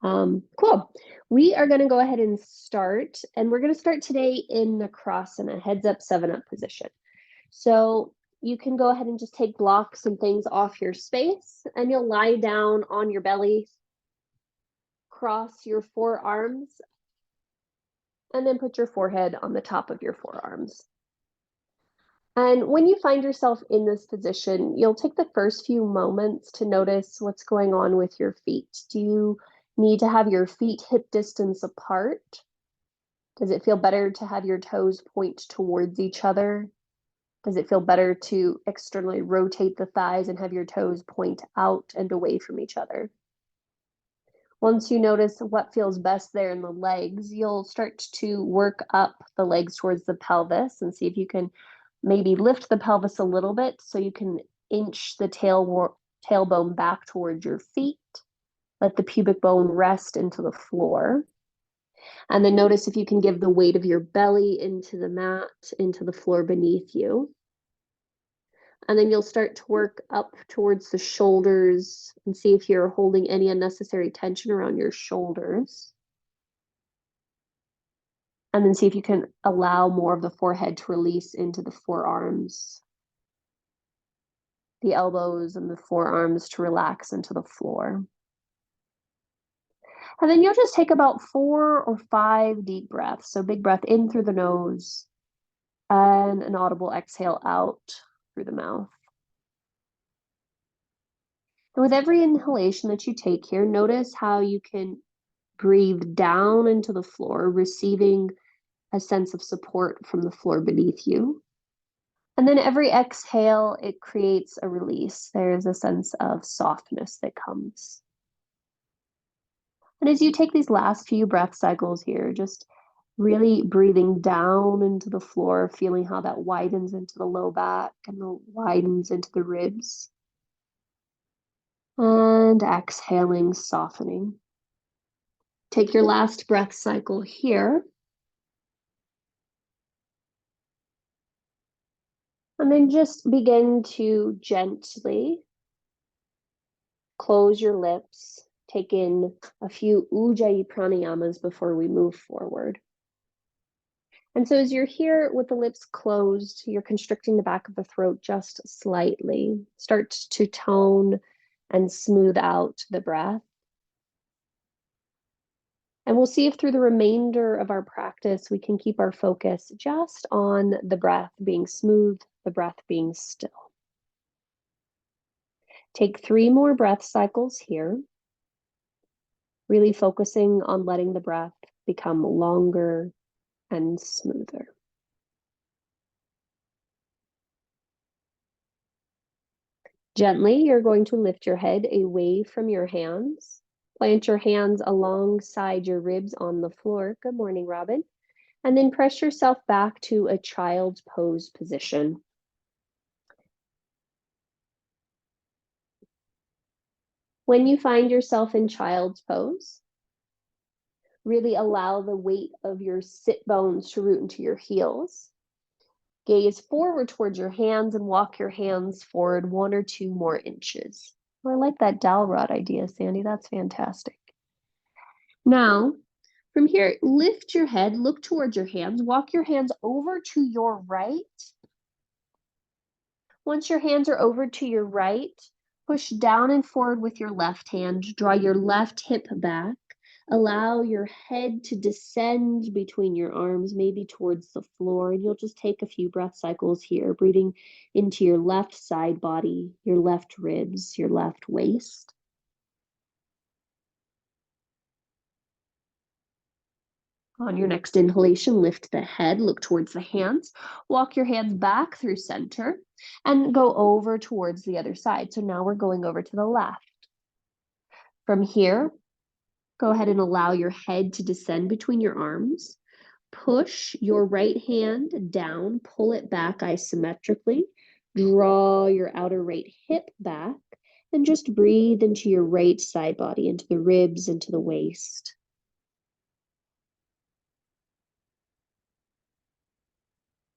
Cool. We are going to go ahead and start, and we're going to start today in the Nakrasana, heads up, 7-up position. So you can go ahead and just take blocks and things off your space, and you'll lie down on your belly, cross your forearms, and then put your forehead on the top of your forearms. And when you find yourself in this position, you'll take the first few moments to notice what's going on with your feet. Do you need to have your feet hip distance apart? Does it feel better to have your toes point towards each other? Does it feel better to externally rotate the thighs and have your toes point out and away from each other? Once you notice what feels best there in the legs, you'll start to work up the legs towards the pelvis and see if you can maybe lift the pelvis a little bit so you can inch the tailbone back towards your feet. Let the pubic bone rest into the floor. And then notice if you can give the weight of your belly into the mat, into the floor beneath you. And then you'll start to work up towards the shoulders and see if you're holding any unnecessary tension around your shoulders. And then see if you can allow more of the forehead to release into the forearms, the elbows and the forearms to relax into the floor. And then you'll just take about 4 or 5 deep breaths. So big breath in through the nose and an audible exhale out through the mouth. And with every inhalation that you take here, notice how you can breathe down into the floor, receiving a sense of support from the floor beneath you. And then every exhale, it creates a release. There's a sense of softness that comes. And as you take these last few breath cycles here, just really breathing down into the floor, feeling how that widens into the low back and widens into the ribs. And exhaling, softening. Take your last breath cycle here. And then just begin to gently close your lips. Take in a few Ujjayi pranayamas before we move forward. And so as you're here with the lips closed, you're constricting the back of the throat just slightly. Start to tone and smooth out the breath. And we'll see if through the remainder of our practice, we can keep our focus just on the breath being smooth, the breath being still. Take 3 more breath cycles here, really focusing on letting the breath become longer and smoother. Gently, you're going to lift your head away from your hands. Plant your hands alongside your ribs on the floor. Good morning, Robin. And then press yourself back to a child's pose position. When you find yourself in child's pose, really allow the weight of your sit bones to root into your heels. Gaze forward towards your hands and walk your hands forward 1 or 2 more inches. I like that dowel rod idea, Sandy. That's fantastic. Now, from here, lift your head, look towards your hands, walk your hands over to your right. Once your hands are over to your right, push down and forward with your left hand. Draw your left hip back. Allow your head to descend between your arms, maybe towards the floor. And you'll just take a few breath cycles here, breathing into your left side body, your left ribs, your left waist. On your next inhalation, lift the head, look towards the hands, walk your hands back through center, and go over towards the other side. So now we're going over to the left. From here, go ahead and allow your head to descend between your arms. Push your right hand down, pull it back isometrically. Draw your outer right hip back, and just breathe into your right side body, into the ribs, into the waist.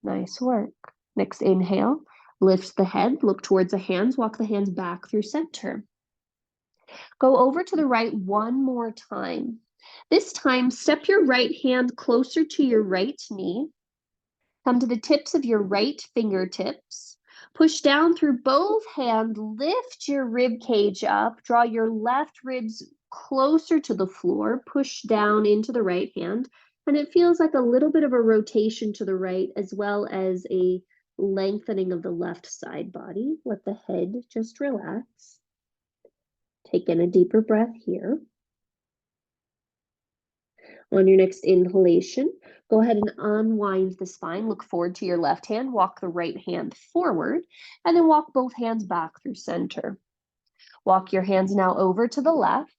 Nice work. Next inhale, lift the head, look towards the hands, walk the hands back through center. Go over to the right one more time. This time, step your right hand closer to your right knee. Come to the tips of your right fingertips. Push down through both hands, lift your rib cage up, draw your left ribs closer to the floor, push down into the right hand, and it feels like a little bit of a rotation to the right as well as a lengthening of the left side body. Let the head just relax. Take in a deeper breath here. On your next inhalation, go ahead and unwind the spine. Look forward to your left hand. Walk the right hand forward, and then walk both hands back through center. Walk your hands now over to the left.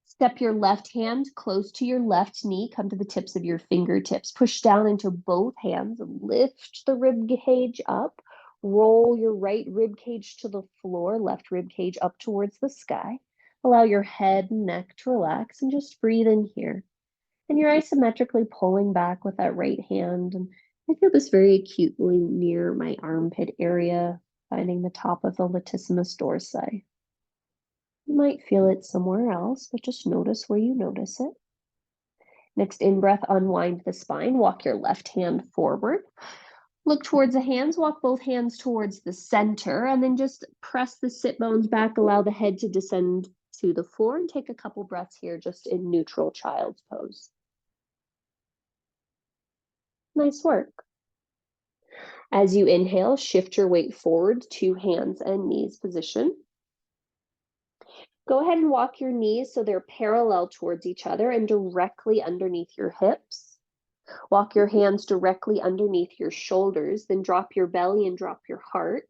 Step your left hand close to your left knee. Come to the tips of your fingertips. Push down into both hands. Lift the rib cage up. Roll your right rib cage to the floor, left rib cage up towards the sky. Allow your head and neck to relax and just breathe in here. And you're isometrically pulling back with that right hand. And I feel this very acutely near my armpit area, finding the top of the latissimus dorsi. You might feel it somewhere else, but just notice where you notice it. Next in-breath, unwind the spine. Walk your left hand forward. Look towards the hands, walk both hands towards the center, and then just press the sit bones back, allow the head to descend to the floor, and take a couple breaths here just in neutral child's pose. Nice work. As you inhale, shift your weight forward to hands and knees position. Go ahead and walk your knees so they're parallel towards each other and directly underneath your hips. Walk your hands directly underneath your shoulders, then drop your belly and drop your heart.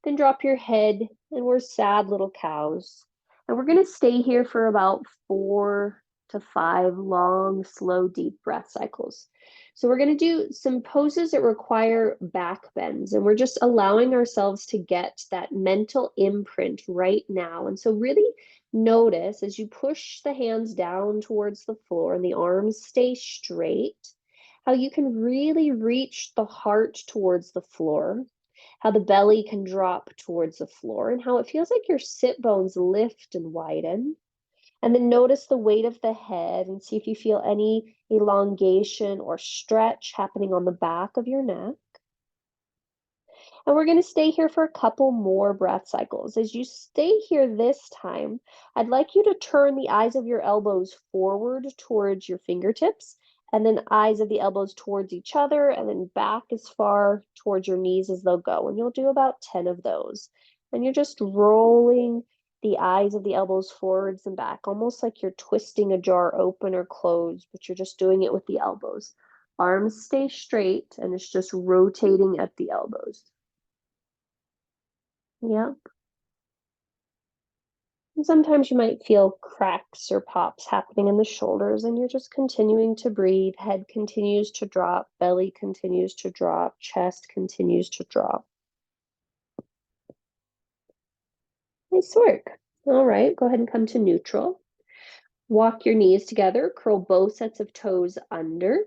Then drop your head, and we're sad little cows. And we're going to stay here for about 4 to 5 long, slow, deep breath cycles. So we're going to do some poses that require back bends, and we're just allowing ourselves to get that mental imprint right now. And so really notice as you push the hands down towards the floor and the arms stay straight, how you can really reach the heart towards the floor, how the belly can drop towards the floor, and how it feels like your sit bones lift and widen. And then notice the weight of the head and see if you feel any elongation or stretch happening on the back of your neck. And we're going to stay here for a couple more breath cycles. As you stay here this time, I'd like you to turn the eyes of your elbows forward towards your fingertips, and then eyes of the elbows towards each other, and then back as far towards your knees as they'll go. And you'll do about 10 of those. And you're just rolling the eyes of the elbows forwards and back, almost like you're twisting a jar open or closed, but you're just doing it with the elbows. Arms stay straight, and it's just rotating at the elbows. Yep. And sometimes you might feel cracks or pops happening in the shoulders, and you're just continuing to breathe. Head continues to drop, belly continues to drop, chest continues to drop. Nice work. All right, go ahead and come to neutral. Walk your knees together, curl both sets of toes under,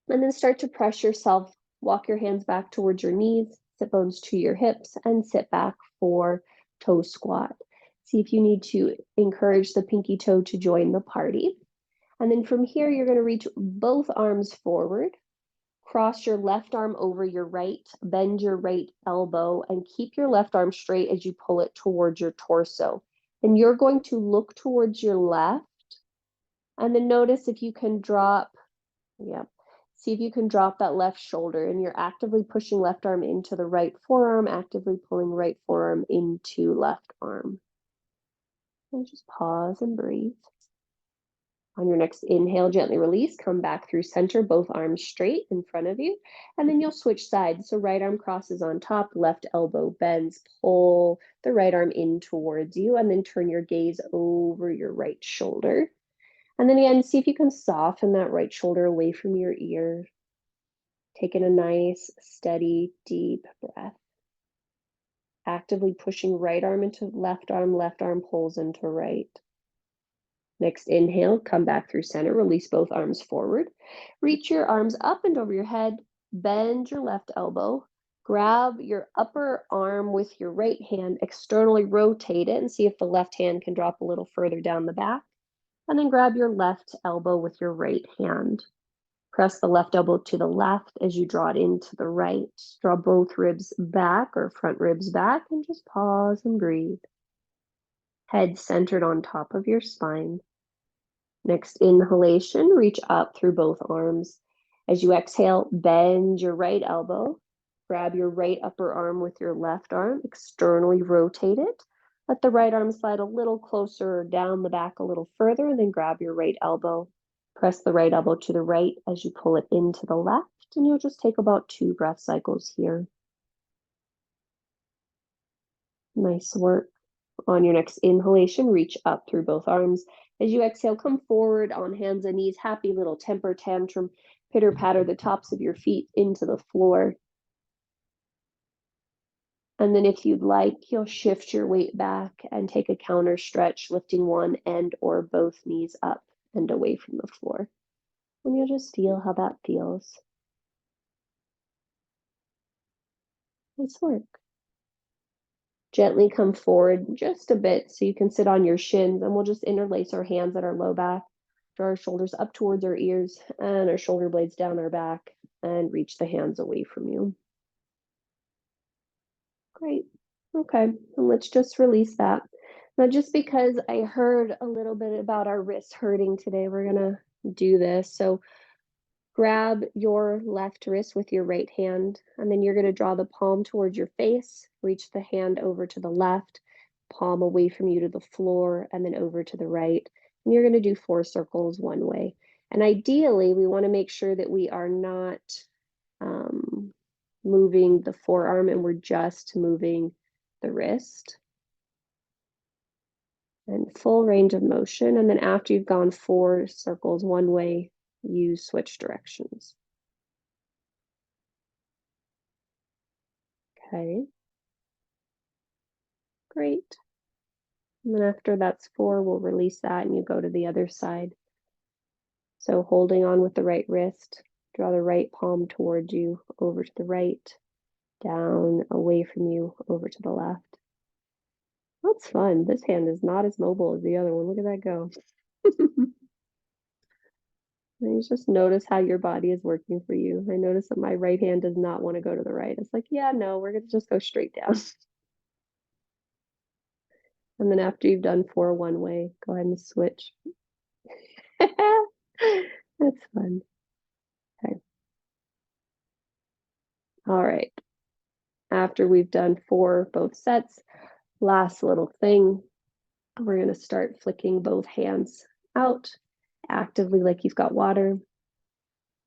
and then start to press yourself. Walk your hands back towards your knees, sit bones to your hips, and sit back for toe squat. See if you need to encourage the pinky toe to join the party. And then from here, you're going to reach both arms forward, cross your left arm over your right, bend your right elbow, and keep your left arm straight as you pull it towards your torso. And you're going to look towards your left, and then notice if you can drop, see if you can drop that left shoulder, and you're actively pushing left arm into the right forearm, actively pulling right forearm into left arm. And just pause and breathe. On your next inhale, gently release, come back through center, both arms straight in front of you, and then you'll switch sides. So right arm crosses on top, left elbow bends, pull the right arm in towards you, and then turn your gaze over your right shoulder. And then again, see if you can soften that right shoulder away from your ear. Taking a nice, steady, deep breath. Actively pushing right arm into left arm pulls into right. Next inhale, come back through center, release both arms forward. Reach your arms up and over your head, bend your left elbow, Grab your upper arm with your right hand, externally rotate it, and see if the left hand can drop a little further down the back. And then grab your left elbow with your right hand. Press the left elbow to the left as you draw it into the right. Draw both ribs back or front ribs back and just pause and breathe. Head centered on top of your spine. Next inhalation, reach up through both arms. As you exhale, bend your right elbow. Grab your right upper arm with your left arm, externally rotate it. Let the right arm slide a little closer down the back a little further, and then grab your right elbow. Press the right elbow to the right as you pull it into the left, and you'll just take about 2 breath cycles here. Nice work. On your next inhalation, reach up through both arms. As you exhale, come forward on hands and knees. Happy little temper tantrum. Pitter patter the tops of your feet into the floor. And then if you'd like, you'll shift your weight back and take a counter stretch, lifting one end or both knees up and away from the floor. And you'll just feel how that feels. Nice work. Gently come forward just a bit so you can sit on your shins, and we'll just interlace our hands at our low back, draw our shoulders up towards our ears and our shoulder blades down our back, and reach the hands away from you. Great. Okay, and let's just release that. Now, just because I heard a little bit about our wrists hurting today, we're gonna do this. So grab your left wrist with your right hand, and then you're going to draw the palm towards your face, reach the hand over to the left, palm away from you to the floor, and then over to the right. And you're going to do 4 circles one way. And ideally, we want to make sure that we are not moving the forearm and we're just moving the wrist. And full range of motion. And then after you've gone 4 circles one way, you switch directions. Okay. Great. And then after that's 4, we'll release that and you go to the other side. So holding on with the right wrist, draw the right palm towards you, over to the right, down, away from you, over to the left. That's fun. This hand is not as mobile as the other one. Look at that go. And you just notice how your body is working for you. I notice that my right hand does not want to go to the right. It's like, yeah, no, we're going to just go straight down. And then after you've done 4 one way, go ahead and switch. That's fun. Okay. All right. After we've done 4 both sets, last little thing, we're going to start flicking both hands out actively like you've got water.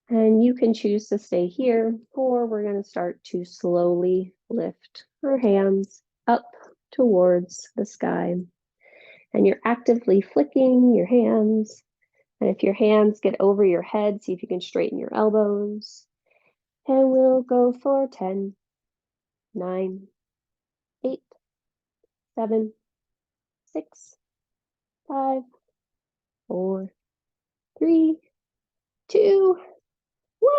And you can choose to stay here, or we're going to start to slowly lift our hands up towards the sky. And you're actively flicking your hands. And if your hands get over your head, see if you can straighten your elbows. And we'll go for 10, 9, 8, 7, 6, 5, 4, 3, 2, 1,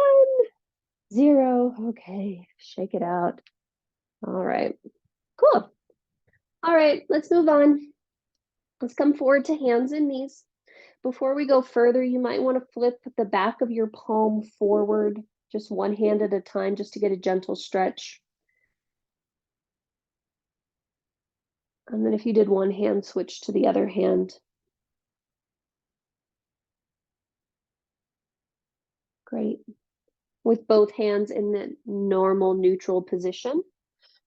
0. Okay, shake it out. All right, cool. All right, let's move on. Let's come forward to hands and knees. Before we go further, you might want to flip the back of your palm forward, just one hand at a time, just to get a gentle stretch. And then if you did one hand, switch to the other hand. Great. With both hands in the normal neutral position,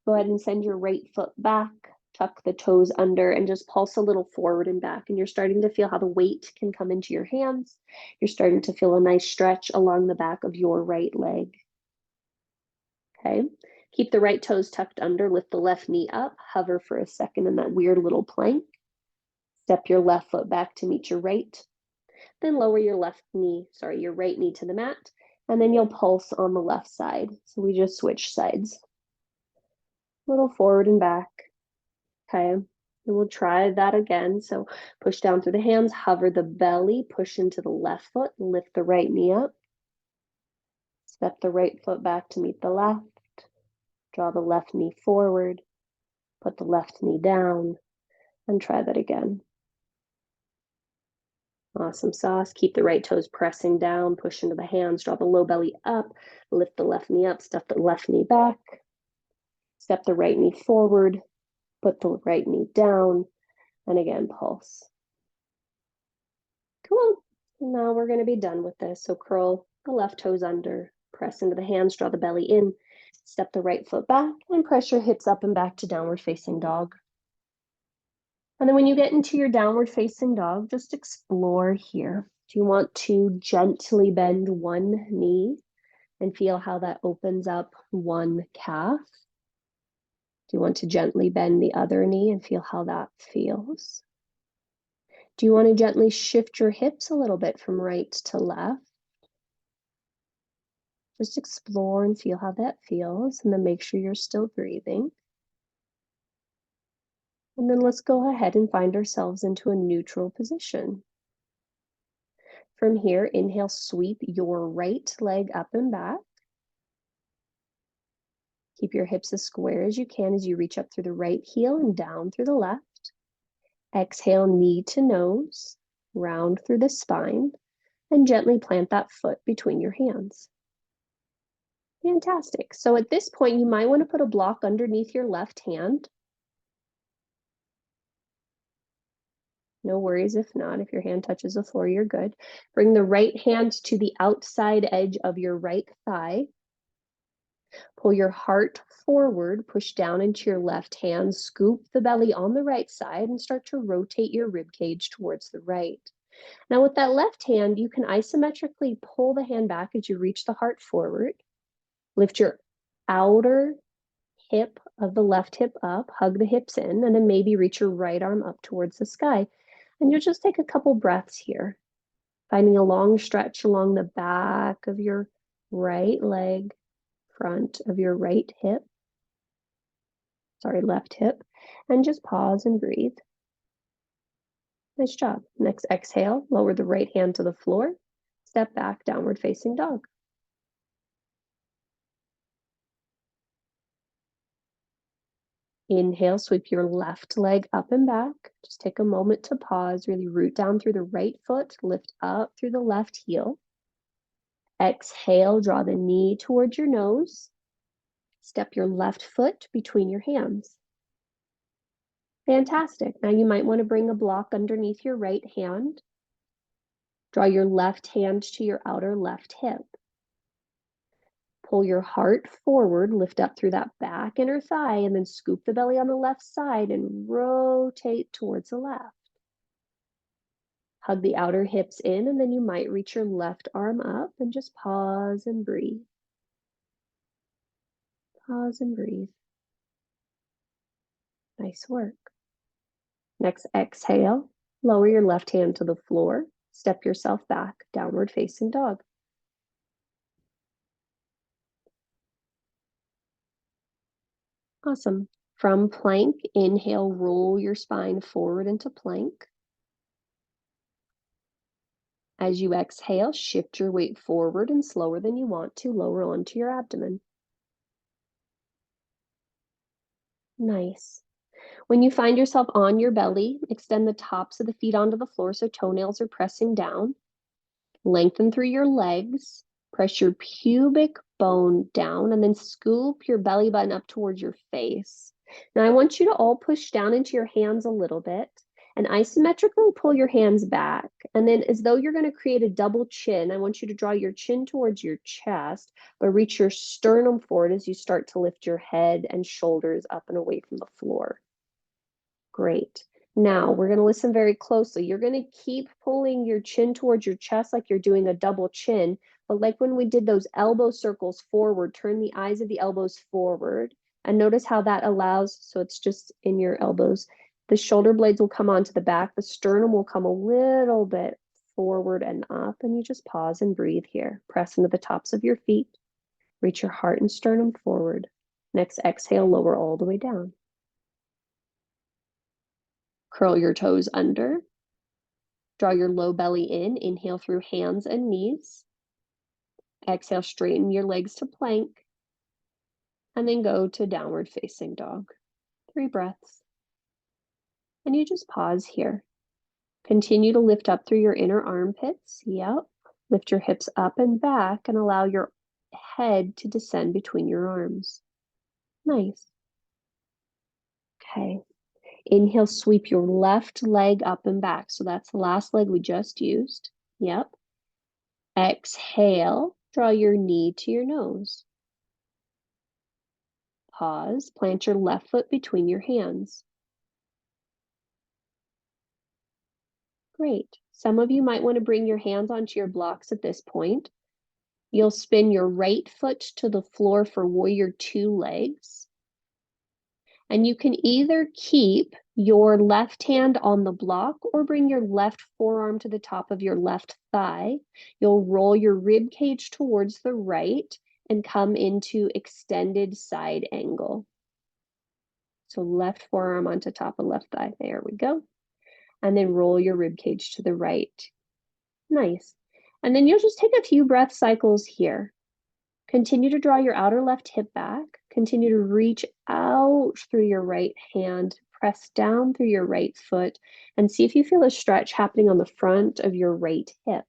go ahead and send your right foot back, tuck the toes under, and just pulse a little forward and back. And you're starting to feel how the weight can come into your hands. You're starting to feel a nice stretch along the back of your right leg. Okay. Keep the right toes tucked under, lift the left knee up, hover for a second in that weird little plank. Step your left foot back to meet your right. Then lower your your right knee to the mat, and then you'll pulse on the left side. So we just switch sides. A little forward and back. Okay. And we'll try that again. So push down through the hands, hover the belly, push into the left foot, lift the right knee up. Step the right foot back to meet the left. Draw the left knee forward, put the left knee down, and try that again. Awesome sauce. Keep the right toes pressing down, push into the hands, draw the low belly up, lift the left knee up, step the left knee back, step the right knee forward, put the right knee down, and again, pulse. Cool. Now we're going to be done with this. So curl the left toes under, press into the hands, draw the belly in, step the right foot back, and press your hips up and back to downward facing dog. And then when you get into your downward facing dog, just explore here. Do you want to gently bend one knee and feel how that opens up one calf? Do you want to gently bend the other knee and feel how that feels? Do you want to gently shift your hips a little bit from right to left? Just explore and feel how that feels, and then make sure you're still breathing. And then let's go ahead and find ourselves into a neutral position. From here, inhale, sweep your right leg up and back. Keep your hips as square as you can as you reach up through the right heel and down through the left. Exhale, knee to nose, round through the spine, and gently plant that foot between your hands. Fantastic. So at this point, you might want to put a block underneath your left hand. No worries if not. If your hand touches the floor, you're good. Bring the right hand to the outside edge of your right thigh. Pull your heart forward, push down into your left hand, scoop the belly on the right side, and start to rotate your rib cage towards the right. Now with that left hand, you can isometrically pull the hand back as you reach the heart forward. Lift your outer hip of the left hip up, hug the hips in, and then maybe reach your right arm up towards the sky. And you'll just take a couple breaths here, finding a long stretch along the back of your right leg, front of your right hip, left hip, and just pause and breathe. Nice job. Next exhale, lower the right hand to the floor, step back, downward facing dog. Inhale, sweep your left leg up and back. Just take a moment to pause, really root down through the right foot, lift up through the left heel. Exhale, draw the knee towards your nose. Step your left foot between your hands. Fantastic. Now you might want to bring a block underneath your right hand. Draw your left hand to your outer left hip. Pull your heart forward, lift up through that back inner thigh, and then scoop the belly on the left side and rotate towards the left. Hug the outer hips in, and then you might reach your left arm up and just pause and breathe. Pause and breathe. Nice work. Next exhale, lower your left hand to the floor, step yourself back, downward facing dog. Awesome. From plank, inhale, roll your spine forward into plank. As you exhale, shift your weight forward and slower than you want to, lower onto your abdomen. Nice. When you find yourself on your belly, extend the tops of the feet onto the floor so toenails are pressing down. Lengthen through your legs, press your pubic bone down, and then scoop your belly button up towards your face. Now I want you to all push down into your hands a little bit and isometrically pull your hands back. And then as though you're going to create a double chin, I want you to draw your chin towards your chest, but reach your sternum forward as you start to lift your head and shoulders up and away from the floor. Great. Now we're going to listen very closely. You're going to keep pulling your chin towards your chest like you're doing a double chin, but like when we did those elbow circles forward, turn the eyes of the elbows forward and notice how that allows, so it's just in your elbows. The shoulder blades will come onto the back, the sternum will come a little bit forward and up, and you just pause and breathe here. Press into the tops of your feet, reach your heart and sternum forward. Next exhale, lower all the way down. Curl your toes under. Draw your low belly in. Inhale through hands and knees. Exhale, straighten your legs to plank. and then go to downward facing dog. 3 breaths. And you just pause here. Continue to lift up through your inner armpits. Yep. Lift your hips up and back and allow your head to descend between your arms. Nice. Okay. Inhale, sweep your left leg up and back. So that's the last leg we just used. Yep. Exhale, draw your knee to your nose. Pause, plant your left foot between your hands. Great. Some of you might want to bring your hands onto your blocks at this point. You'll spin your right foot to the floor for warrior 2 legs. And you can either keep your left hand on the block or bring your left forearm to the top of your left thigh. You'll roll your rib cage towards the right and come into extended side angle. So left forearm onto top of left thigh. There we go. And then roll your rib cage to the right. Nice. And then you'll just take a few breath cycles here. Continue to draw your outer left hip back. Continue to reach out through your right hand. Press down through your right foot and see if you feel a stretch happening on the front of your right hip.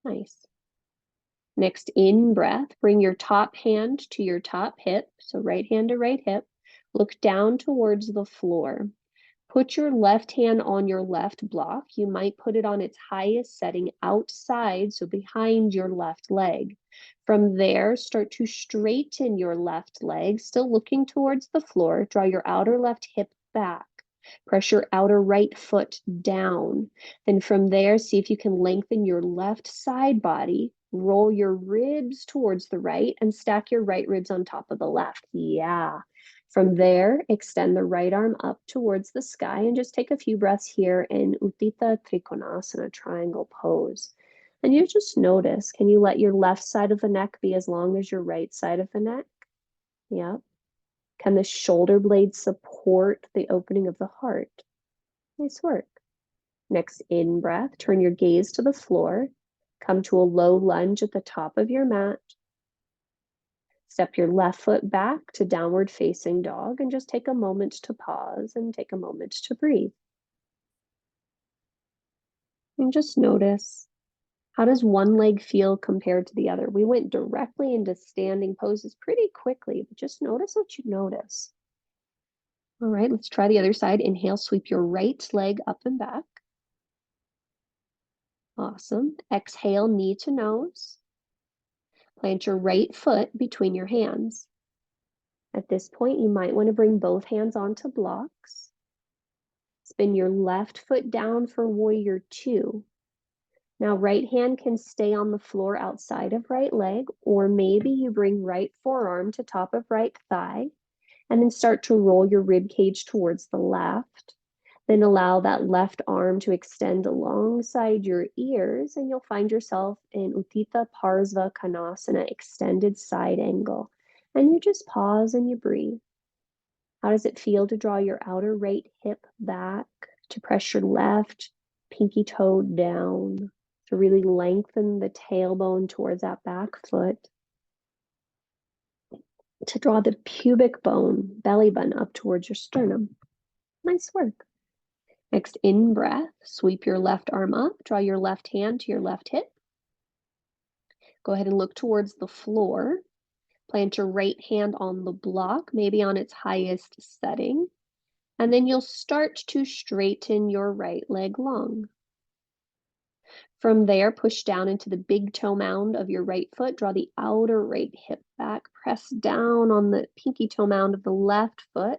Nice. Next in breath, bring your top hand to your top hip. So right hand to right hip. Look down towards the floor. Put your left hand on your left block. You might put it on its highest setting outside, so behind your left leg. From there, start to straighten your left leg, still looking towards the floor. Draw your outer left hip back. Press your outer right foot down. Then from there, see if you can lengthen your left side body. Roll your ribs towards the right and stack your right ribs on top of the left. Yeah. From there, extend the right arm up towards the sky and just take a few breaths here in Utthita Trikonasana, triangle pose. And you just notice, can you let your left side of the neck be as long as your right side of the neck? Yep. Can the shoulder blades support the opening of the heart? Nice work. Next in breath, turn your gaze to the floor. Come to a low lunge at the top of your mat. Step your left foot back to downward facing dog and just take a moment to pause and take a moment to breathe. And just notice, how does one leg feel compared to the other? We went directly into standing poses pretty quickly, but just notice what you notice. All right, let's try the other side. Inhale, sweep your right leg up and back. Awesome. Exhale, knee to nose. Plant your right foot between your hands. At this point, you might want to bring both hands onto blocks. Spin your left foot down for warrior 2. Now, right hand can stay on the floor outside of right leg, or maybe you bring right forearm to top of right thigh, and then start to roll your rib cage towards the left. Then allow that left arm to extend alongside your ears, and you'll find yourself in Utthita Parsva Konasana, extended side angle. And you just pause and you breathe. How does it feel to draw your outer right hip back, to press your left pinky toe down, to really lengthen the tailbone towards that back foot, to draw the pubic bone, belly button up towards your sternum? Nice work. Next, in breath, sweep your left arm up, draw your left hand to your left hip. Go ahead and look towards the floor. Plant your right hand on the block, maybe on its highest setting. And then you'll start to straighten your right leg long. From there, push down into the big toe mound of your right foot. Draw the outer right hip back. Press down on the pinky toe mound of the left foot.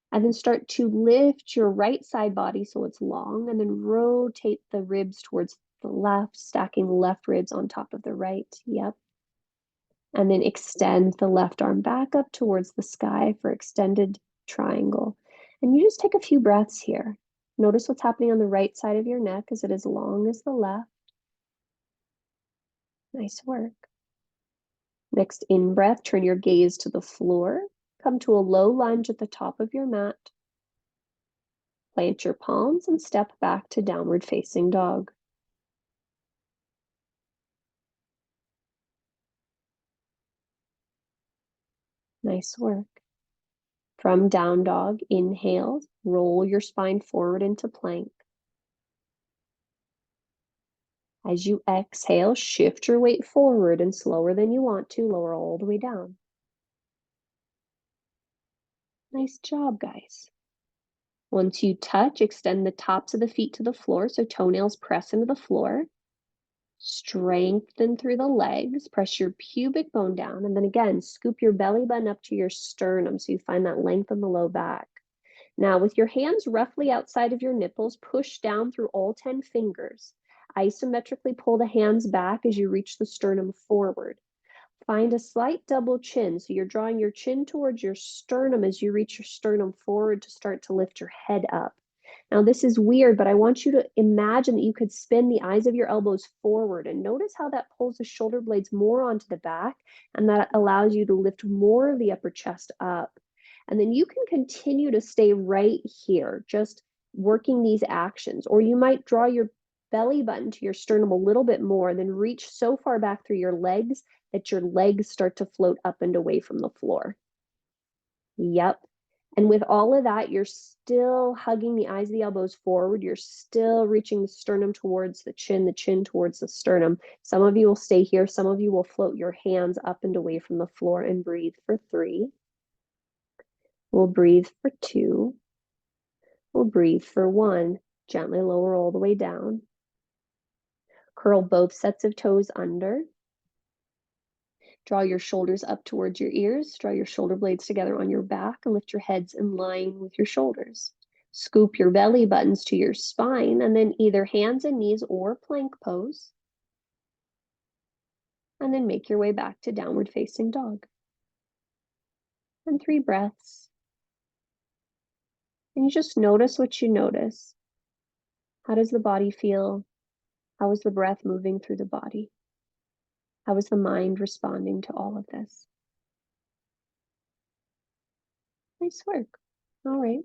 And then start to lift your right side body so it's long, and then rotate the ribs towards the left, stacking the left ribs on top of the right. Yep. And then extend the left arm back up towards the sky for extended triangle. And you just take a few breaths here. Notice what's happening on the right side of your neck. Is it as long as the left? Nice work. Next, in breath, turn your gaze to the floor. Come to a low lunge at the top of your mat. Plant your palms and step back to downward facing dog. Nice work. From down dog, inhale, roll your spine forward into plank. As you exhale, shift your weight forward and slower than you want to, lower all the way down. Nice job, guys. Once you touch, extend the tops of the feet to the floor, so toenails press into the floor. Strengthen through the legs, press your pubic bone down, and then again, scoop your belly button up to your sternum so you find that length in the low back. Now, with your hands roughly outside of your nipples, push down through all 10 fingers. Isometrically pull the hands back as you reach the sternum forward. Find a slight double chin, so you're drawing your chin towards your sternum as you reach your sternum forward to start to lift your head up. Now, this is weird, but I want you to imagine that you could spin the eyes of your elbows forward, and notice how that pulls the shoulder blades more onto the back, and that allows you to lift more of the upper chest up. And then you can continue to stay right here, just working these actions, or you might draw your belly button to your sternum a little bit more, then reach so far back through your legs that your legs start to float up and away from the floor. Yep. And with all of that, you're still hugging the eyes of the elbows forward. You're still reaching the sternum towards the chin towards the sternum. Some of you will stay here. Some of you will float your hands up and away from the floor and breathe for 3. We'll breathe for 2. We'll breathe for 1. Gently lower all the way down. Curl both sets of toes under. Draw your shoulders up towards your ears. Draw your shoulder blades together on your back and lift your heads in line with your shoulders. Scoop your belly buttons to your spine and then either hands and knees or plank pose. And then make your way back to downward facing dog. And 3 breaths. And you just notice what you notice. How does the body feel? How is the breath moving through the body? How is the mind responding to all of this? Nice work. All right.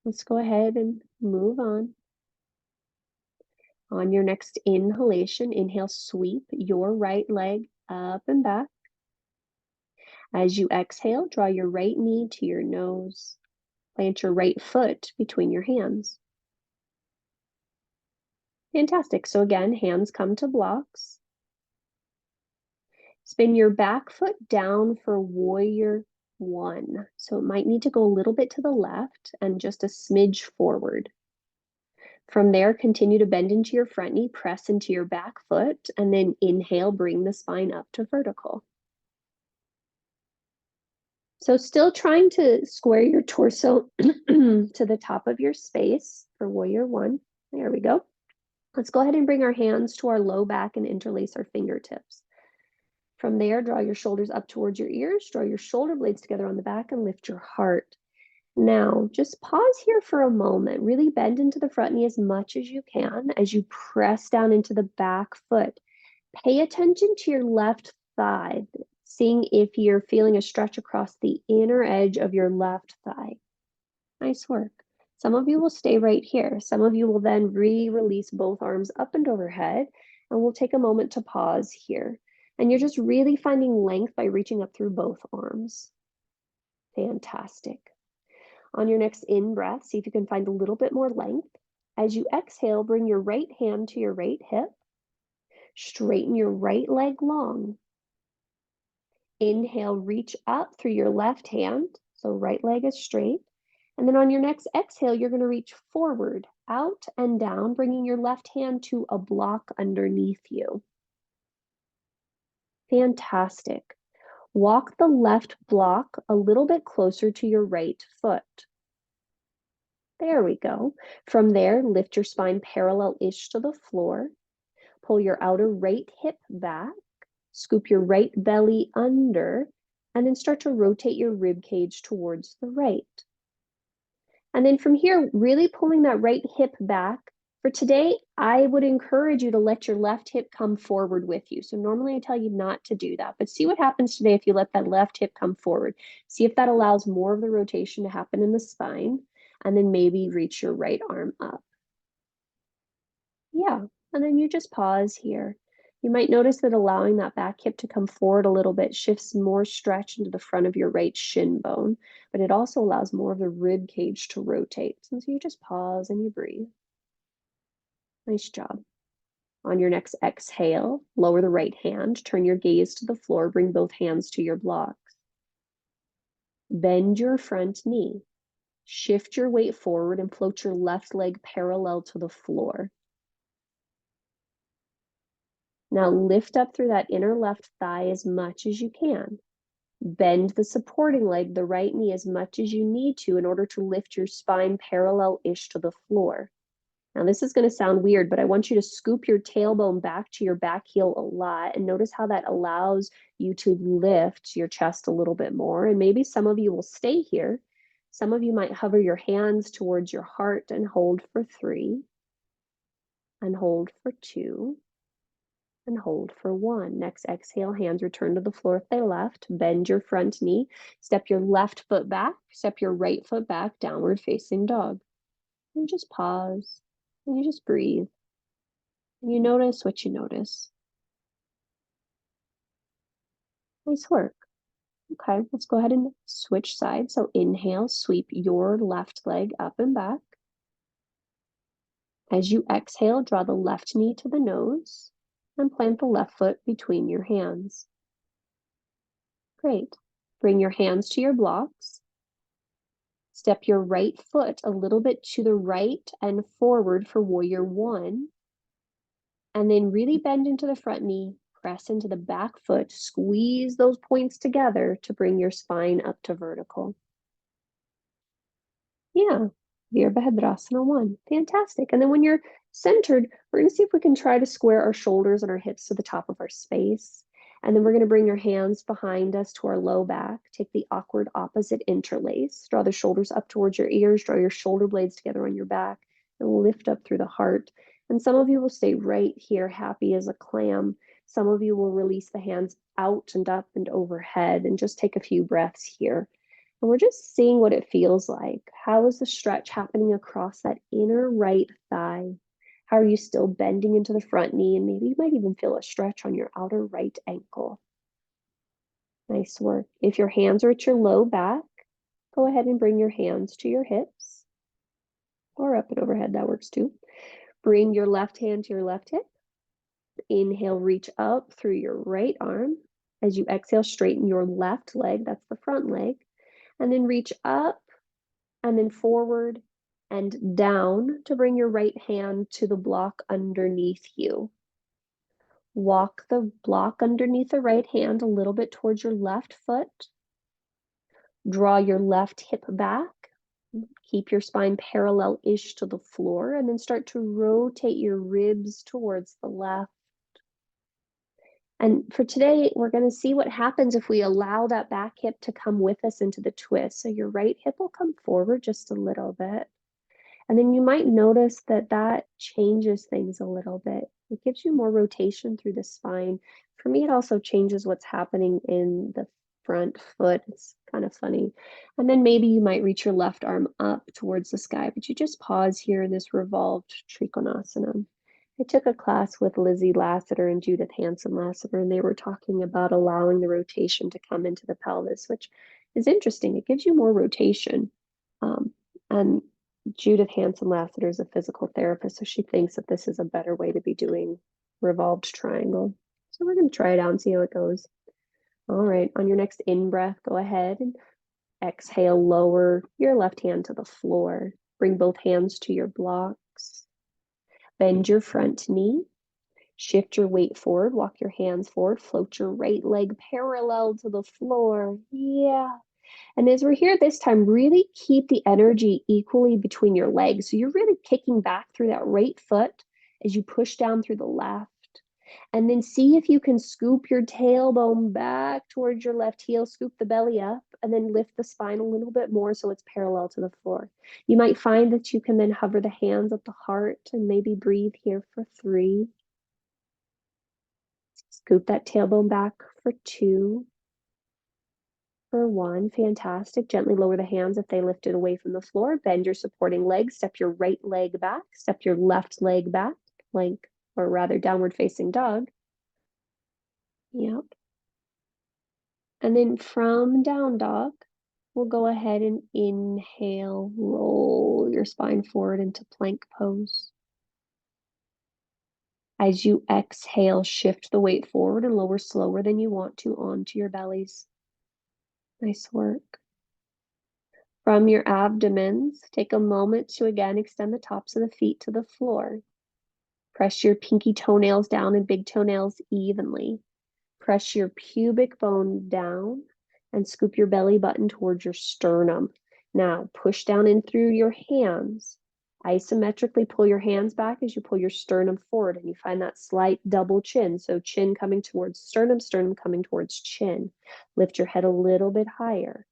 Let's go ahead and move on. On your next inhalation, inhale, sweep your right leg up and back. As you exhale, draw your right knee to your nose. Plant your right foot between your hands. Fantastic. So again, hands come to blocks. Spin your back foot down for warrior 1. So it might need to go a little bit to the left and just a smidge forward. From there, continue to bend into your front knee, press into your back foot, and then inhale, bring the spine up to vertical. So still trying to square your torso to the top of your space for warrior 1. There we go. Let's go ahead and bring our hands to our low back and interlace our fingertips. From there, draw your shoulders up towards your ears, draw your shoulder blades together on the back, and lift your heart. Now, just pause here for a moment. Really bend into the front knee as much as you can as you press down into the back foot. Pay attention to your left thigh, seeing if you're feeling a stretch across the inner edge of your left thigh. Nice work. Some of you will stay right here. Some of you will then release both arms up and overhead, and we'll take a moment to pause here. And you're just really finding length by reaching up through both arms. Fantastic. On your next in-breath, see if you can find a little bit more length. As you exhale, bring your right hand to your right hip. Straighten your right leg long. Inhale, reach up through your left hand, so right leg is straight. And then on your next exhale, you're going to reach forward, out and down, bringing your left hand to a block underneath you. Fantastic. Walk the left block a little bit closer to your right foot. There we go. From there, lift your spine parallel-ish to the floor. Pull your outer right hip back. Scoop your right belly under, and then start to rotate your rib cage towards the right. And then from here, really pulling that right hip back. For today, I would encourage you to let your left hip come forward with you. So normally I tell you not to do that, but see what happens today if you let that left hip come forward. See if that allows more of the rotation to happen in the spine, and then maybe reach your right arm up. Yeah, and then you just pause here. You might notice that allowing that back hip to come forward a little bit shifts more stretch into the front of your right shin bone, but it also allows more of the rib cage to rotate. And so you just pause and you breathe. Nice job. On your next exhale, lower the right hand, turn your gaze to the floor, bring both hands to your blocks. Bend your front knee. Shift your weight forward and float your left leg parallel to the floor. Now lift up through that inner left thigh as much as you can. Bend the supporting leg, the right knee, as much as you need to in order to lift your spine parallel-ish to the floor. Now this is going to sound weird, but I want you to scoop your tailbone back to your back heel a lot and notice how that allows you to lift your chest a little bit more. And maybe some of you will stay here. Some of you might hover your hands towards your heart and hold for 3, and hold for 2, and hold for 1. Next exhale, hands return to the floor if they left. Bend your front knee. Step your left foot back. Step your right foot back, downward facing dog. And just pause. And you just breathe. And you notice what you notice. Nice work. Okay, let's go ahead and switch sides. So inhale, sweep your left leg up and back. As you exhale, draw the left knee to the nose and plant the left foot between your hands. Great. Bring your hands to your blocks. Step your right foot a little bit to the right and forward for warrior 1. And then really bend into the front knee, press into the back foot, squeeze those points together to bring your spine up to vertical. Yeah, Virabhadrasana 1. Fantastic. And then when you're centered, we're going to see if we can try to square our shoulders and our hips to the top of our space. And then we're going to bring your hands behind us to our low back. Take the awkward opposite interlace. Draw the shoulders up towards your ears. Draw your shoulder blades together on your back. And lift up through the heart. And some of you will stay right here, happy as a clam. Some of you will release the hands out and up and overhead and just take a few breaths here. And we're just seeing what it feels like. How is the stretch happening across that inner right thigh? How are you still bending into the front knee? And maybe you might even feel a stretch on your outer right ankle. Nice work. If your hands are at your low back, go ahead and bring your hands to your hips or up and overhead. That works too. Bring your left hand to your left hip. Inhale, reach up through your right arm. As you exhale, straighten your left leg. That's the front leg. And then reach up and then forward and down to bring your right hand to the block underneath you. Walk the block underneath the right hand a little bit towards your left foot. Draw your left hip back. Keep your spine parallel-ish to the floor, and then start to rotate your ribs towards the left. And for today, we're going to see what happens if we allow that back hip to come with us into the twist. So your right hip will come forward just a little bit. And then you might notice that that changes things a little bit. It gives you more rotation through the spine. For me, it also changes what's happening in the front foot. It's kind of funny. And then maybe you might reach your left arm up towards the sky, but you just pause here in this revolved Trikonasana. I took a class with Lizzie Lassiter and Judith Hanson-Lassiter, and they were talking about allowing the rotation to come into the pelvis, which is interesting. It gives you more rotation. And Judith Hanson-Lassiter is a physical therapist, so she thinks that this is a better way to be doing revolved triangle. So we're going to try it out and see how it goes. All right, on your next in-breath, go ahead and exhale, lower your left hand to the floor. Bring both hands to your blocks. Bend your front knee. Shift your weight forward, walk your hands forward, float your right leg parallel to the floor. Yeah. And as we're here this time, really keep the energy equally between your legs. So you're really kicking back through that right foot as you push down through the left. And then see if you can scoop your tailbone back towards your left heel, scoop the belly up, and then lift the spine a little bit more so it's parallel to the floor. You might find that you can then hover the hands at the heart and maybe breathe here for 3. Scoop that tailbone back for 2. For 1, fantastic. Gently lower the hands if they lifted away from the floor. Bend your supporting leg. Step your right leg back. Step your left leg back, plank, or rather downward facing dog. Yep. And then from down dog, we'll go ahead and inhale, roll your spine forward into plank pose. As you exhale, shift the weight forward and lower slower than you want to onto your bellies. Nice work. From your abdomens, take a moment to again extend the tops of the feet to the floor. Press your pinky toenails down and big toenails evenly. Press your pubic bone down and scoop your belly button towards your sternum. Now push down in through your hands. Isometrically pull your hands back as you pull your sternum forward, and you find that slight double chin. So chin coming towards sternum, sternum coming towards chin. Lift your head a little bit higher.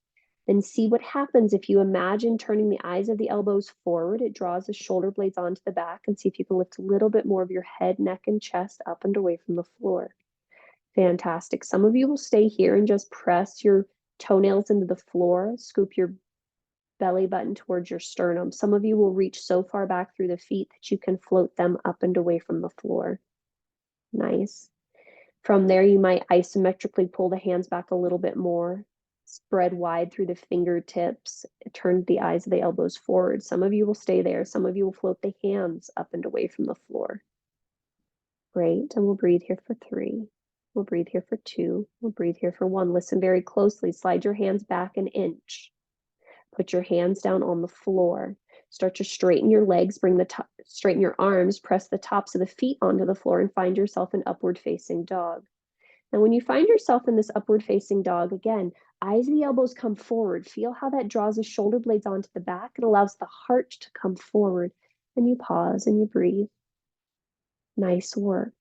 Then see what happens if you imagine turning the eyes of the elbows forward. It draws the shoulder blades onto the back, and see if you can lift a little bit more of your head, neck, and chest up and away from the floor. Fantastic. Some of you will stay here and just press your toenails into the floor, scoop your belly button towards your sternum. Some of you will reach so far back through the feet that you can float them up and away from the floor. Nice. From there, you might isometrically pull the hands back a little bit more, spread wide through the fingertips, turn the eyes of the elbows forward. Some of you will stay there. Some of you will float the hands up and away from the floor. Great. And we'll breathe here for 3. We'll breathe here for 2. We'll breathe here for 1. Listen very closely. Slide your hands back an inch. Put your hands down on the floor. Start to straighten your legs, straighten your arms, press the tops of the feet onto the floor, and find yourself in upward facing dog. And when you find yourself in this upward facing dog, again, eyes of the elbows come forward. Feel how that draws the shoulder blades onto the back. It allows the heart to come forward. And you pause and you breathe. Nice work.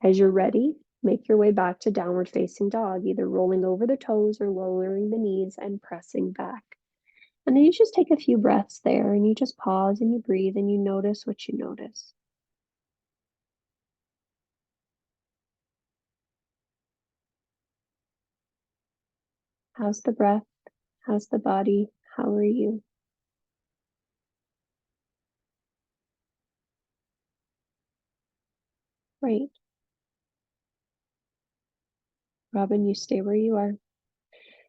As you're ready, make your way back to downward facing dog, either rolling over the toes or lowering the knees and pressing back. And then you just take a few breaths there, and you just pause and you breathe and you notice what you notice. How's the breath? How's the body? How are you? Great. Robin, you stay where you are.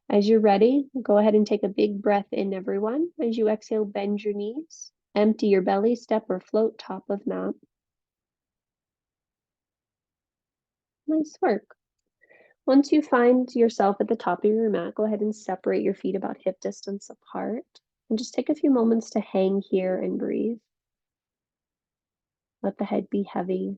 As you're ready, go ahead and take a big breath in, everyone. As you exhale, bend your knees, empty your belly, step or float top of mat. Nice work. Once you find yourself at the top of your mat, go ahead and separate your feet about hip distance apart. And just take a few moments to hang here and breathe. Let the head be heavy.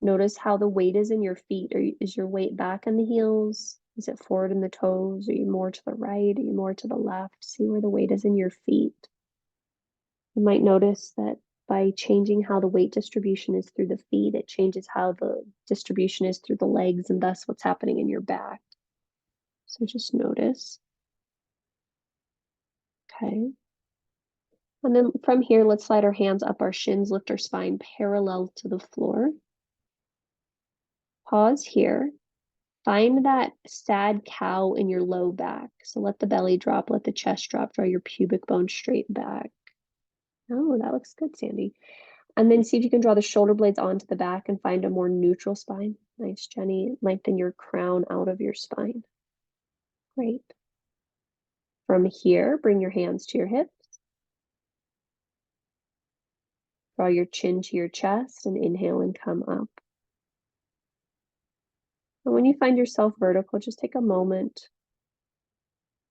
Notice how the weight is in your feet. Is your weight back in the heels? Is it forward in the toes? Are you more to the right? Are you more to the left? See where the weight is in your feet. You might notice that by changing how the weight distribution is through the feet, it changes how the distribution is through the legs, and thus what's happening in your back. So just notice. Okay. And then from here, let's slide our hands up our shins, lift our spine parallel to the floor. Pause here. Find that sad cow in your low back. So let the belly drop, let the chest drop, draw your pubic bone straight back. Oh, that looks good, Sandy. And then see if you can draw the shoulder blades onto the back and find a more neutral spine. Nice, Jenny. Lengthen your crown out of your spine. Great. From here, bring your hands to your hips. Draw your chin to your chest and inhale and come up. And when you find yourself vertical, just take a moment.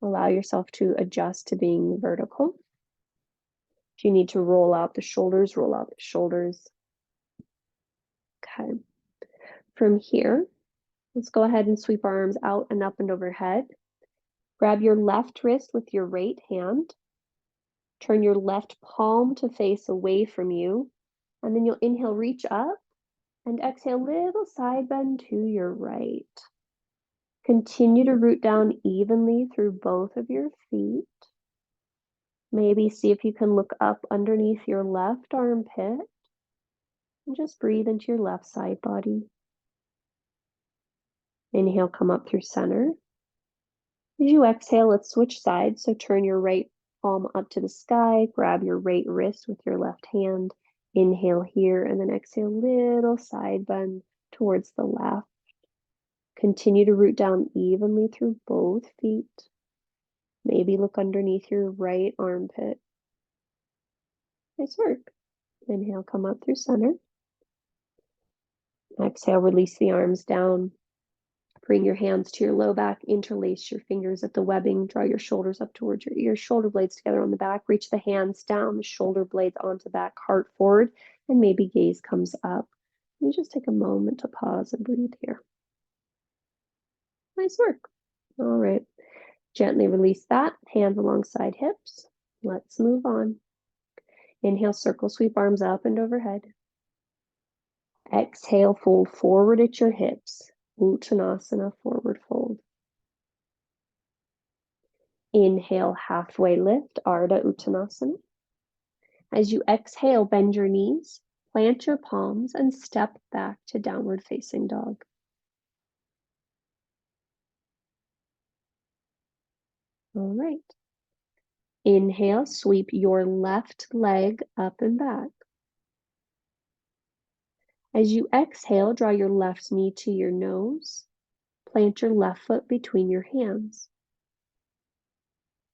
Allow yourself to adjust to being vertical. If you need to roll out the shoulders, roll out the shoulders. Okay. From here, let's go ahead and sweep our arms out and up and overhead. Grab your left wrist with your right hand. Turn your left palm to face away from you. And then you'll inhale, reach up, and exhale, little side bend to your right. Continue to root down evenly through both of your feet. Maybe see if you can look up underneath your left armpit. And just breathe into your left side body. Inhale, come up through center. As you exhale, let's switch sides. So turn your right palm up to the sky, grab your right wrist with your left hand. Inhale here, and then exhale, little side bend towards the left. Continue to root down evenly through both feet. Maybe look underneath your right armpit. Nice work. Inhale, come up through center. Exhale, release the arms down. Bring your hands to your low back, interlace your fingers at the webbing, draw your shoulders up towards your ears, shoulder blades together on the back, reach the hands down, the shoulder blades onto the back, heart forward, and maybe gaze comes up. You just take a moment to pause and breathe here. Nice work. All right. Gently release that, hands alongside hips. Let's move on. Inhale, circle, sweep arms up and overhead. Exhale, fold forward at your hips. Uttanasana, forward fold. Inhale, halfway lift, Ardha Uttanasana. As you exhale, bend your knees, plant your palms, and step back to downward facing dog. All right. Inhale, sweep your left leg up and back. As you exhale, draw your left knee to your nose. Plant your left foot between your hands.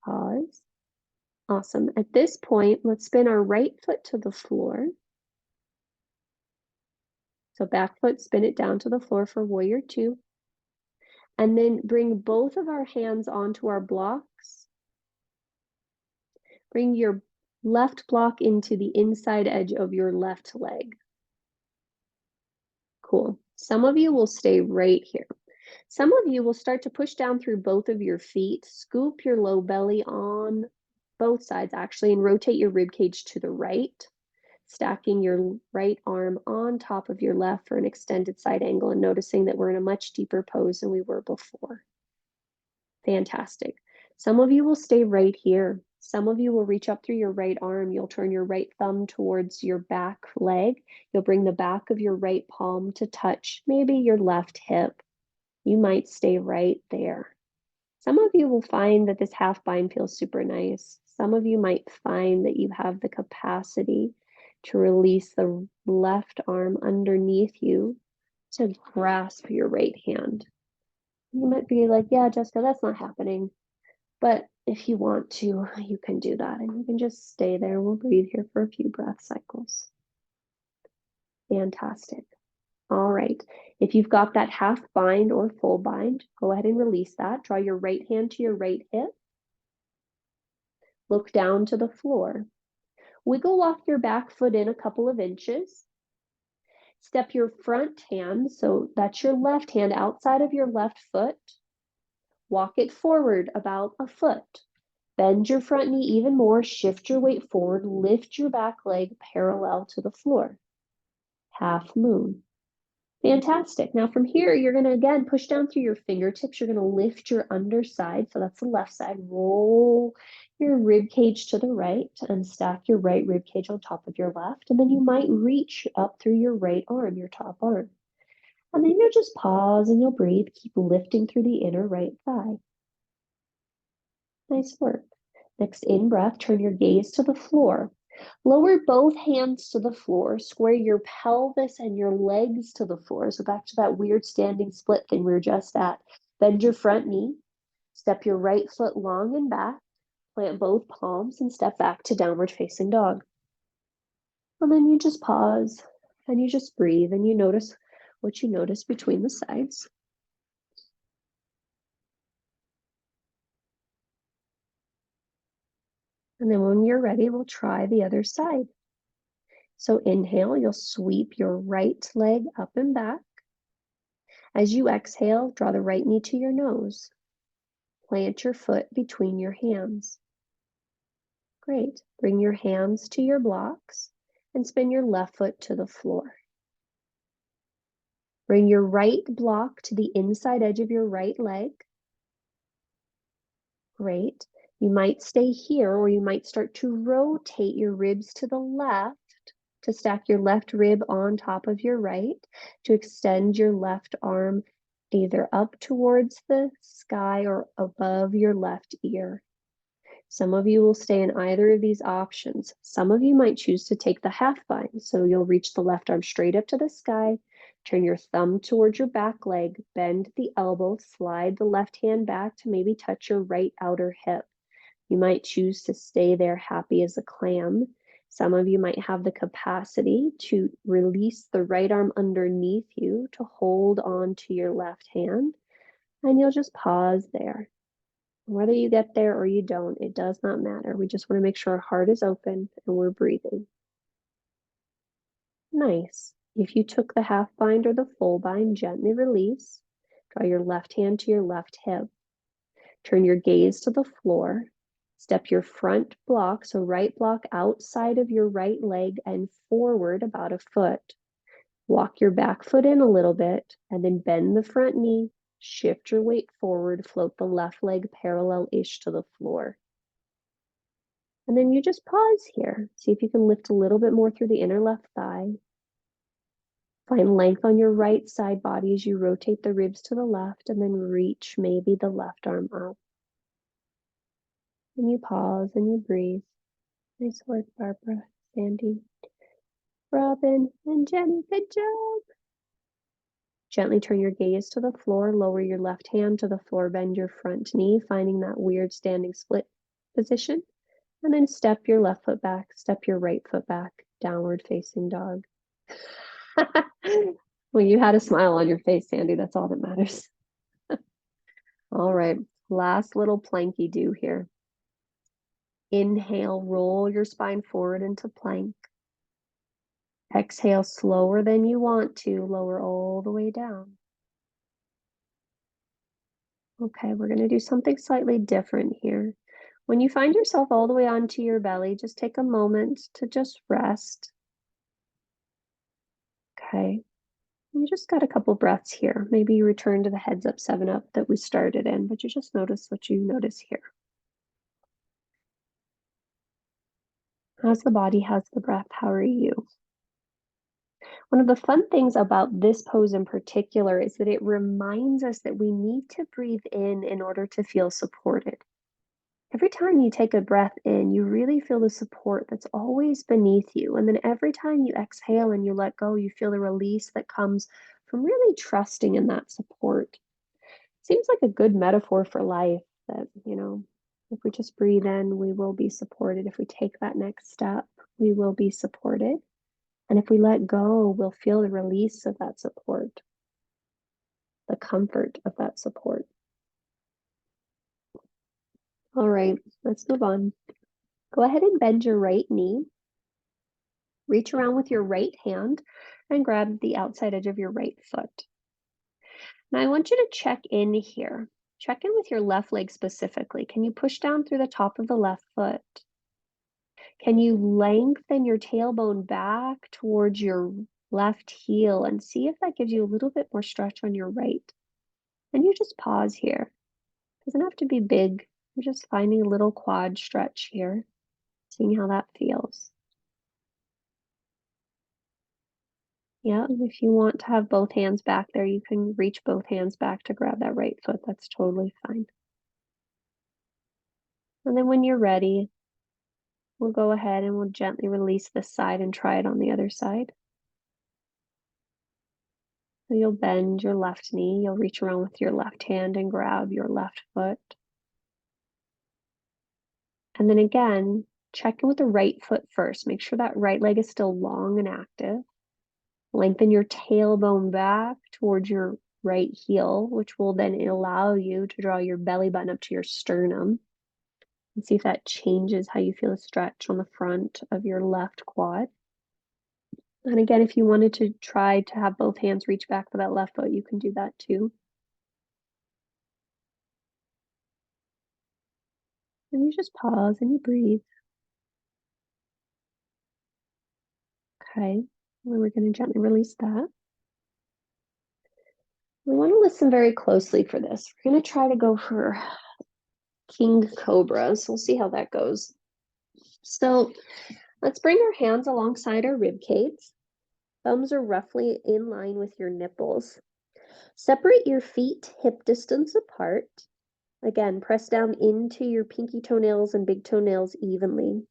Pause. Awesome. At this point, let's spin our right foot to the floor. So back foot, spin it down to the floor for warrior two. And then bring both of our hands onto our blocks. Bring your left block into the inside edge of your left leg. Cool. Some of you will stay right here. Some of you will start to push down through both of your feet, scoop your low belly on both sides actually, and rotate your rib cage to the right, stacking your right arm on top of your left for an extended side angle and noticing that we're in a much deeper pose than we were before. Fantastic. Some of you will stay right here. Some of you will reach up through your right arm. You'll turn your right thumb towards your back leg. You'll bring the back of your right palm to touch maybe your left hip. You might stay right there. Some of you will find that this half bind feels super nice. Some of you might find that you have the capacity to release the left arm underneath you to grasp your right hand. You might be like, yeah, Jessica, that's not happening. But if you want to, you can do that. And you can just stay there. We'll breathe here for a few breath cycles. Fantastic. All right. If you've got that half bind or full bind, go ahead and release that. Draw your right hand to your right hip. Look down to the floor. Wiggle off your back foot in a couple of inches. Step your front hand, so that's your left hand, outside of your left foot. Walk it forward about a foot. Bend your front knee even more, shift your weight forward, lift your back leg parallel to the floor. Half moon. Fantastic. Now from here, you're going to again push down through your fingertips. You're going to lift your underside, so that's the left side. Roll your rib cage to the right and stack your right rib cage on top of your left. And then you might reach up through your right arm, your top arm. And then you'll just pause and you'll breathe. Keep lifting through the inner right thigh. Nice work. Next in breath, turn your gaze to the floor. Lower both hands to the floor, square your pelvis and your legs to the floor. So back to that weird standing split thing we were just at. Bend your front knee, step your right foot long and back, plant both palms and step back to downward facing dog. And then you just pause and you just breathe and you notice what you notice between the sides. And then when you're ready, we'll try the other side. So inhale, you'll sweep your right leg up and back. As you exhale, draw the right knee to your nose. Plant your foot between your hands. Great. Bring your hands to your blocks and spin your left foot to the floor. Bring your right block to the inside edge of your right leg. Great. You might stay here, or you might start to rotate your ribs to the left to stack your left rib on top of your right, to extend your left arm either up towards the sky or above your left ear. Some of you will stay in either of these options. Some of you might choose to take the half bind, so you'll reach the left arm straight up to the sky, Turn your thumb towards your back leg, bend the elbow, slide the left hand back to maybe touch your right outer hip. You might choose to stay there happy as a clam. Some of you might have the capacity to release the right arm underneath you to hold on to your left hand, and you'll just pause there. Whether you get there or you don't, it does not matter. We just want to make sure our heart is open and we're breathing. Nice. If you took the half bind or the full bind, gently release. Draw your left hand to your left hip. Turn your gaze to the floor. Step your front block, so right block outside of your right leg and forward about a foot. Walk your back foot in a little bit and then bend the front knee. Shift your weight forward, float the left leg parallel-ish to the floor. And then you just pause here. See if you can lift a little bit more through the inner left thigh. Find length on your right side body as you rotate the ribs to the left and then reach maybe the left arm up. And you pause and you breathe. Nice work, Barbara, Sandy, Robin, and Jenny. Good job. Gently turn your gaze to the floor. Lower your left hand to the floor. Bend your front knee, finding that weird standing split position. And then step your left foot back, step your right foot back, downward facing dog. Well, you had a smile on your face, Sandy. That's all that matters. All right, last little planky do here. Inhale, roll your spine forward into plank. Exhale slower than you want to, lower all the way down. Okay, we're going to do something slightly different here. When you find yourself all the way onto your belly, just take a moment to just rest. Okay, you just got a couple breaths here. Maybe you return to the heads up, 7 up that we started in, but you just notice what you notice here. How's the body? How's the breath? How are you? One of the fun things about this pose in particular is that it reminds us that we need to breathe in order to feel supported. Every time you take a breath in, you really feel the support that's always beneath you. And then every time you exhale and you let go, you feel the release that comes from really trusting in that support. Seems like a good metaphor for life that, if we just breathe in, we will be supported. If we take that next step, we will be supported. And if we let go, we'll feel the release of that support, the comfort of that support. All right, let's move on. Go ahead and bend your right knee. Reach around with your right hand and grab the outside edge of your right foot. Now I want you to check in here. Check in with your left leg specifically. Can you push down through the top of the left foot? Can you lengthen your tailbone back towards your left heel and see if that gives you a little bit more stretch on your right? And you just pause here. It doesn't have to be big. You're just finding a little quad stretch here, seeing how that feels. Yeah, and if you want to have both hands back there, you can reach both hands back to grab that right foot. That's totally fine. And then when you're ready, we'll go ahead and we'll gently release this side and try it on the other side. So you'll bend your left knee, you'll reach around with your left hand and grab your left foot. And then again, check in with the right foot first. Make sure that right leg is still long and active. Lengthen your tailbone back towards your right heel, which will then allow you to draw your belly button up to your sternum. And see if that changes how you feel a stretch on the front of your left quad. And again, if you wanted to try to have both hands reach back for that left foot, you can do that too. And you just pause and you breathe. Okay, and then we're going to gently release that. We want to listen very closely for this. We're going to try to go for King Cobra. So we'll see how that goes. So let's bring our hands alongside our rib cage. Thumbs are roughly in line with your nipples. Separate your feet hip distance apart. Again, press down into your pinky toenails and big toenails evenly.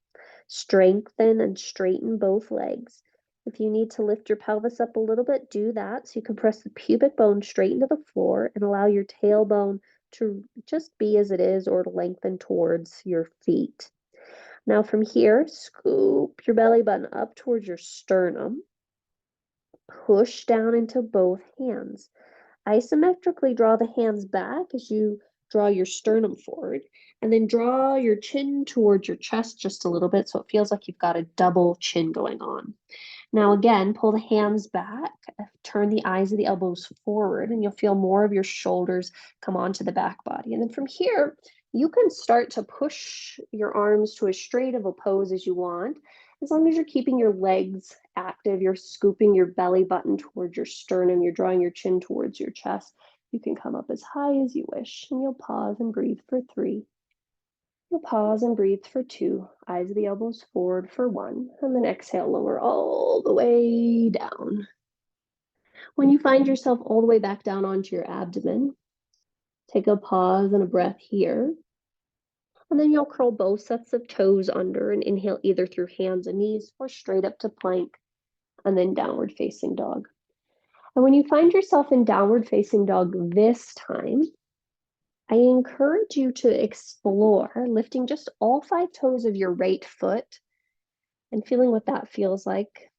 Strengthen and straighten both legs. If you need to lift your pelvis up a little bit, do that. So you can press the pubic bone straight into the floor and allow your tailbone to just be as it is or to lengthen towards your feet. Now from here, scoop your belly button up towards your sternum. Push down into both hands. Isometrically draw the hands back as you draw your sternum forward, and then draw your chin towards your chest just a little bit so it feels like you've got a double chin going on. Now again, pull the hands back, turn the eyes of the elbows forward, and you'll feel more of your shoulders come onto the back body. And then from here, you can start to push your arms to as straight of a pose as you want. As long as you're keeping your legs active, you're scooping your belly button towards your sternum, you're drawing your chin towards your chest. You can come up as high as you wish, and you'll pause and breathe for 3. You'll pause and breathe for 2. Eyes of the elbows forward for 1. And then exhale, lower all the way down. When you find yourself all the way back down onto your abdomen, take a pause and a breath here. And then you'll curl both sets of toes under and inhale either through hands and knees or straight up to plank and then downward facing dog. And when you find yourself in downward facing dog this time, I encourage you to explore lifting just all 5 toes of your right foot and feeling what that feels like.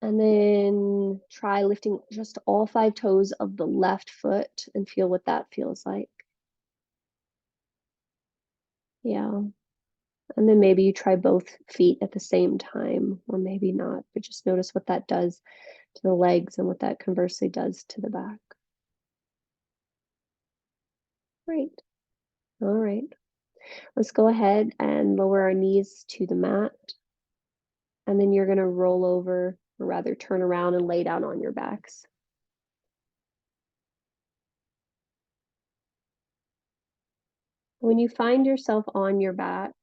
And then try lifting just all 5 toes of the left foot and feel what that feels like. Yeah. And then maybe you try both feet at the same time, or maybe not, but just notice what that does to the legs and what that conversely does to the back. Great. All right. Let's go ahead and lower our knees to the mat. And then you're going to roll over, or rather turn around and lay down on your backs. When you find yourself on your back,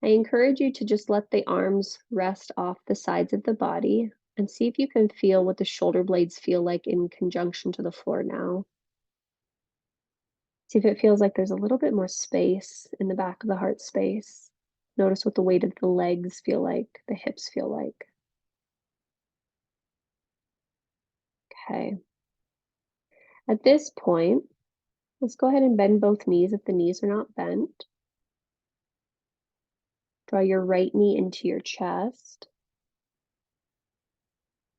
I encourage you to just let the arms rest off the sides of the body and see if you can feel what the shoulder blades feel like in conjunction to the floor now. See if it feels like there's a little bit more space in the back of the heart space. Notice what the weight of the legs feel like, the hips feel like. Okay. At this point, let's go ahead and bend both knees if the knees are not bent. Draw your right knee into your chest.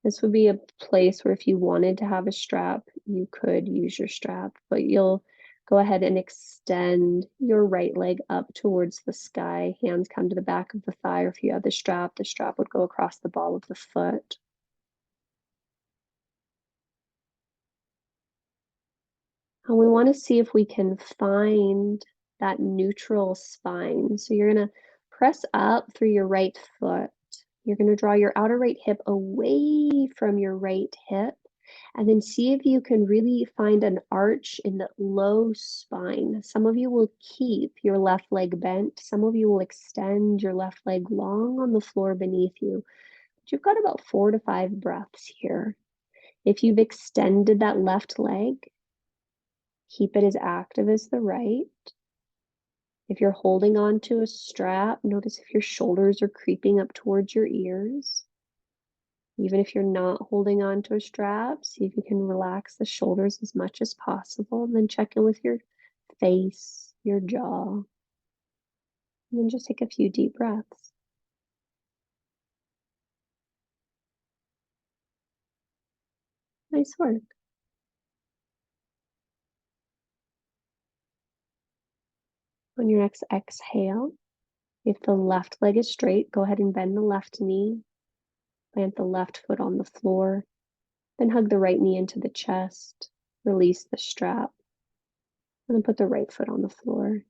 This would be a place where if you wanted to have a strap, you could use your strap, but you'll go ahead and extend your right leg up towards the sky. Hands come to the back of the thigh, or if you have the strap would go across the ball of the foot. And we want to see if we can find that neutral spine. So you're going to press up through your right foot. You're going to draw your outer right hip away from your right hip, and then see if you can really find an arch in the low spine. Some of you will keep your left leg bent. Some of you will extend your left leg long on the floor beneath you. But you've got about 4 to 5 breaths here. If you've extended that left leg, keep it as active as the right. If you're holding on to a strap, notice if your shoulders are creeping up towards your ears. Even if you're not holding on to a strap, see if you can relax the shoulders as much as possible. And then check in with your face, your jaw. And then just take a few deep breaths. Nice work. On your next exhale, if the left leg is straight, go ahead and bend the left knee. Plant the left foot on the floor. Then hug the right knee into the chest. Release the strap. And then put the right foot on the floor.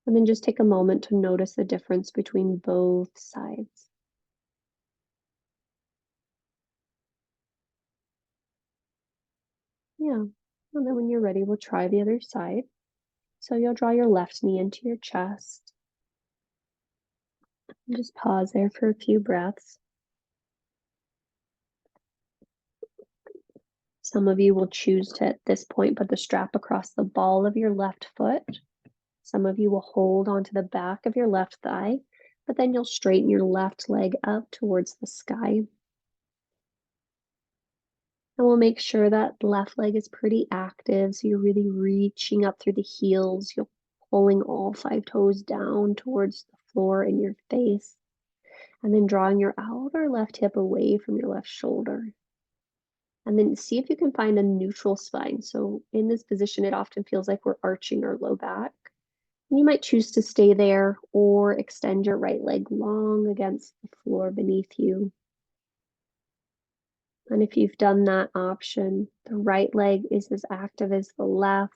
And then just take a moment to notice the difference between both sides. Yeah. And then when you're ready, we'll try the other side. So you'll draw your left knee into your chest. And just pause there for a few breaths. Some of you will choose to, at this point, put the strap across the ball of your left foot. Some of you will hold onto the back of your left thigh. but then you'll straighten your left leg up towards the sky. And we'll make sure that left leg is pretty active, so you're really reaching up through the heels. You're pulling all 5 toes down towards the floor in your face, and then drawing your outer left hip away from your left shoulder. And then see if you can find a neutral spine. So in this position, it often feels like we're arching our low back. And you might choose to stay there or extend your right leg long against the floor beneath you. And if you've done that option, the right leg is as active as the left.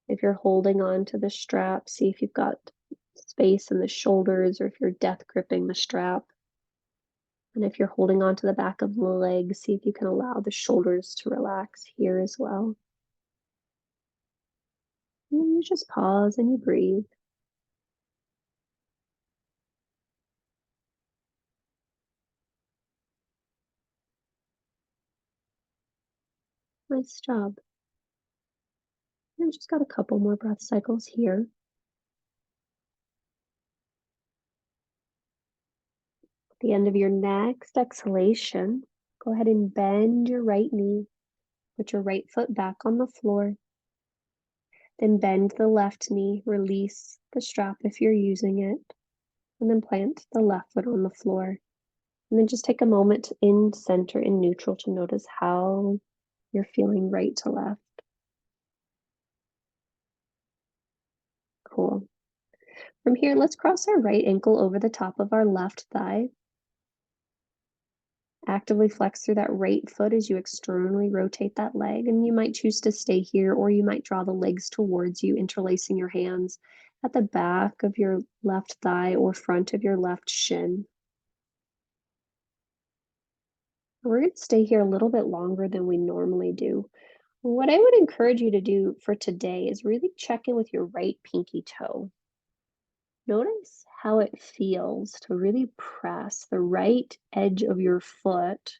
If you're holding on to the strap, see if you've got space in the shoulders or if you're death gripping the strap. And if you're holding on to the back of the leg, see if you can allow the shoulders to relax here as well. And you just pause and you breathe. Nice job. And just got a couple more breath cycles here. At the end of your next exhalation, go ahead and bend your right knee. Put your right foot back on the floor. Then bend the left knee, release the strap if you're using it, and then plant the left foot on the floor. And then just take a moment in center and neutral to notice how you're feeling right to left. Cool. From here, let's cross our right ankle over the top of our left thigh. Actively flex through that right foot as you externally rotate that leg, and you might choose to stay here, or you might draw the legs towards you, interlacing your hands at the back of your left thigh or front of your left shin. We're going to stay here a little bit longer than we normally do. What I would encourage you to do for today is really check in with your right pinky toe. Notice how it feels to really press the right edge of your foot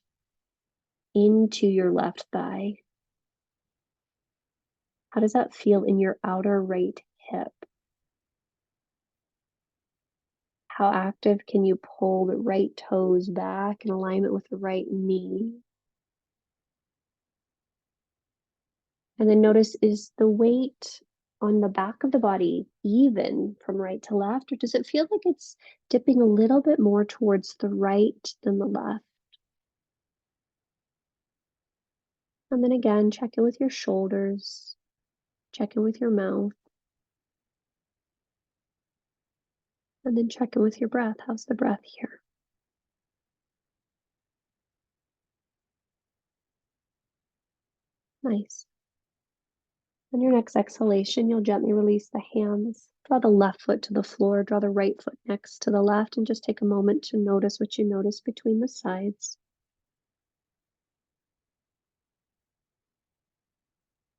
into your left thigh. How does that feel in your outer right hip? How active can you pull the right toes back in alignment with the right knee? And then notice, is the weight on the back of the body even from right to left, or does it feel like it's dipping a little bit more towards the right than the left? And then again, check in with your shoulders, check in with your mouth, and then check in with your breath. How's the breath here? Nice. On your next exhalation, you'll gently release the hands. Draw the left foot to the floor, draw the right foot next to the left, and just take a moment to notice what you notice between the sides.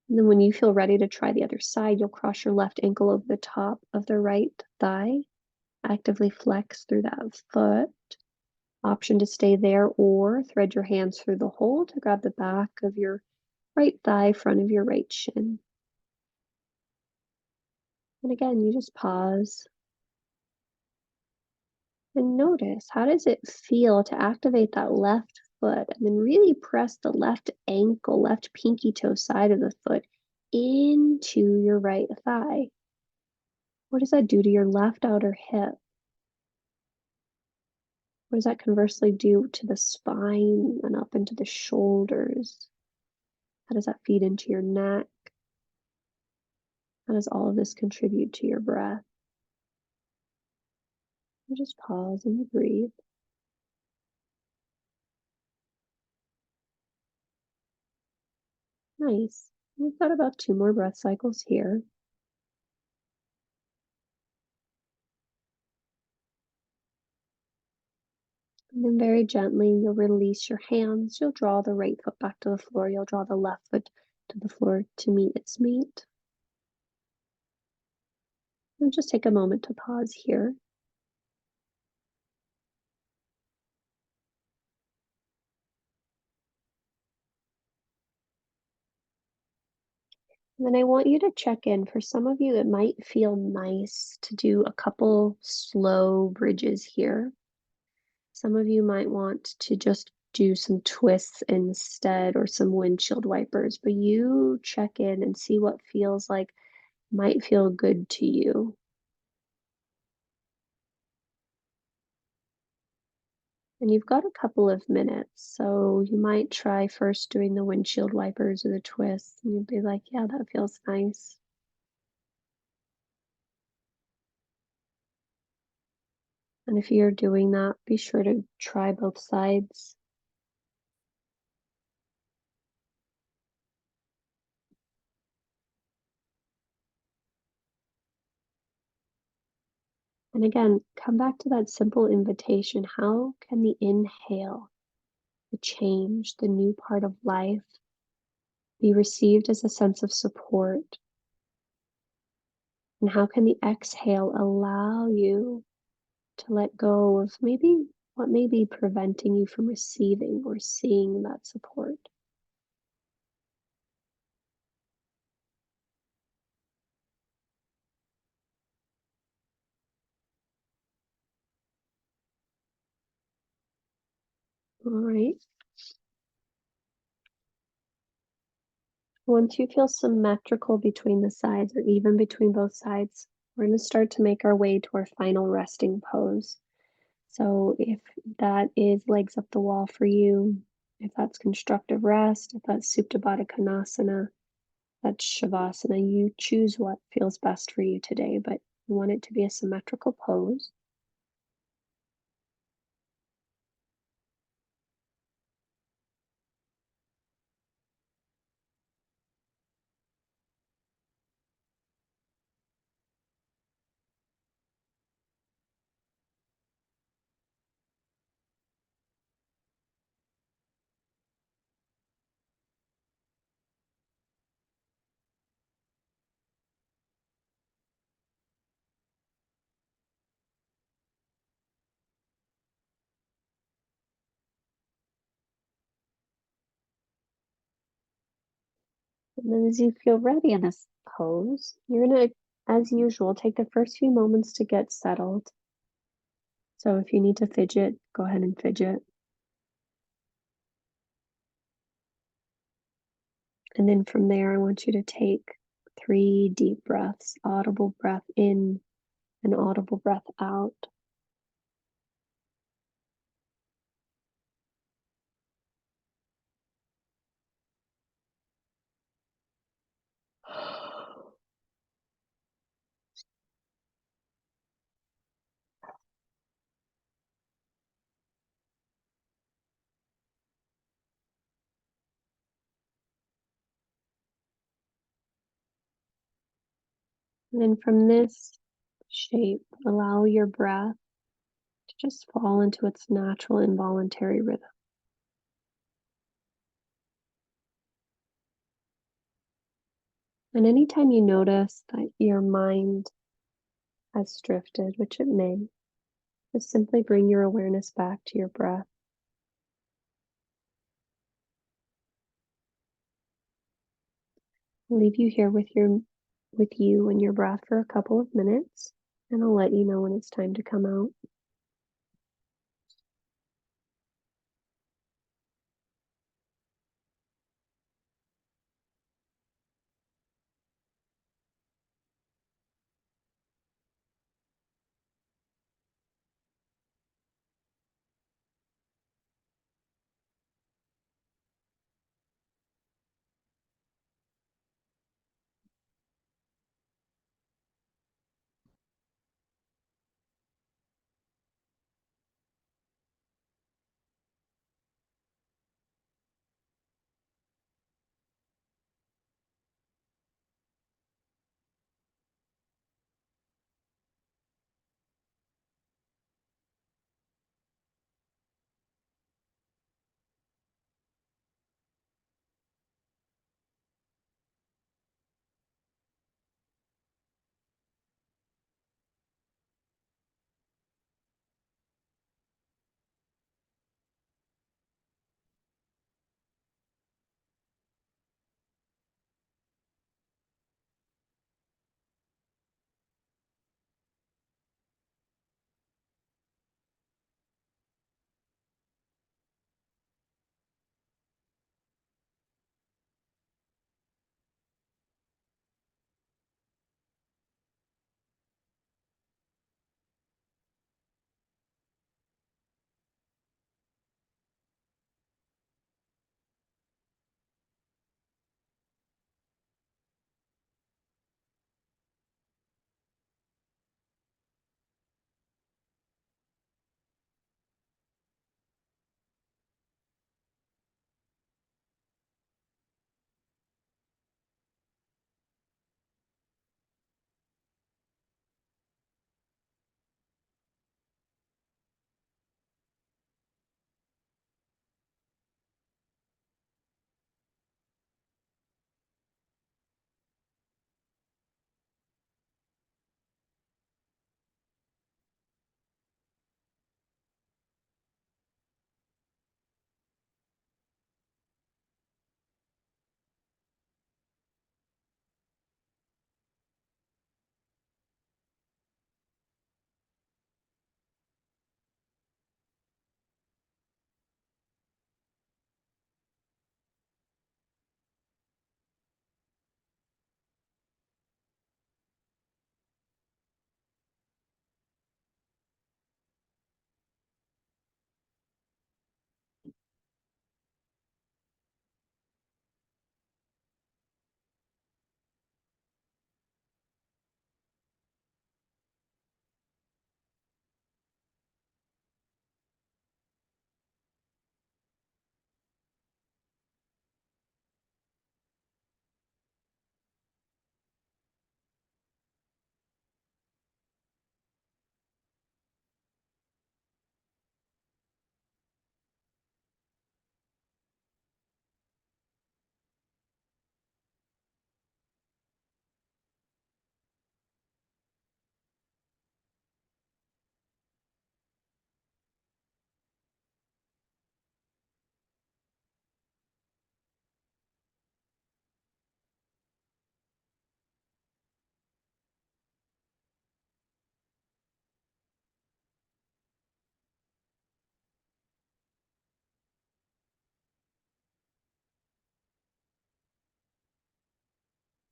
And then when you feel ready to try the other side, you'll cross your left ankle over the top of the right thigh. Actively flex through that foot. Option to stay there or thread your hands through the hole to grab the back of your right thigh, front of your right shin. And again, you just pause and notice, how does it feel to activate that left foot and then really press the left ankle, left pinky toe side of the foot into your right thigh? What does that do to your left outer hip? What does that conversely do to the spine and up into the shoulders? How does that feed into your neck? How does all of this contribute to your breath? You just pause and you breathe. Nice. We've got about 2 more breath cycles here. And then very gently, you'll release your hands. You'll draw the right foot back to the floor. You'll draw the left foot to the floor to meet its mate. And just take a moment to pause here. Then I want you to check in. For some of you, it might feel nice to do a couple slow bridges here. Some of you might want to just do some twists instead or some windshield wipers, but you check in and see what feels like might feel good to you. And you've got a couple of minutes, so you might try first doing the windshield wipers or the twists, and you'll be like, yeah, that feels nice. And if you're doing that, be sure to try both sides. And again, come back to that simple invitation. How can the inhale, the change, the new part of life be received as a sense of support? And how can the exhale allow you to let go of maybe what may be preventing you from receiving or seeing that support? All right. Once you feel symmetrical between the sides or even between both sides, we're going to start to make our way to our final resting pose. So if that is legs up the wall for you, if that's constructive rest, if that's Supta Baddha Konasana, that's Shavasana, you choose what feels best for you today, but you want it to be a symmetrical pose. And then as you feel ready in this pose, you're going to, as usual, take the first few moments to get settled. So if you need to fidget, go ahead and fidget. And then from there, I want you to take 3 deep breaths, audible breath in and audible breath out. And then from this shape, allow your breath to just fall into its natural involuntary rhythm. And anytime you notice that your mind has drifted, which it may, just simply bring your awareness back to your breath. I'll leave you here with you and your breath for a couple of minutes, and I'll let you know when it's time to come out.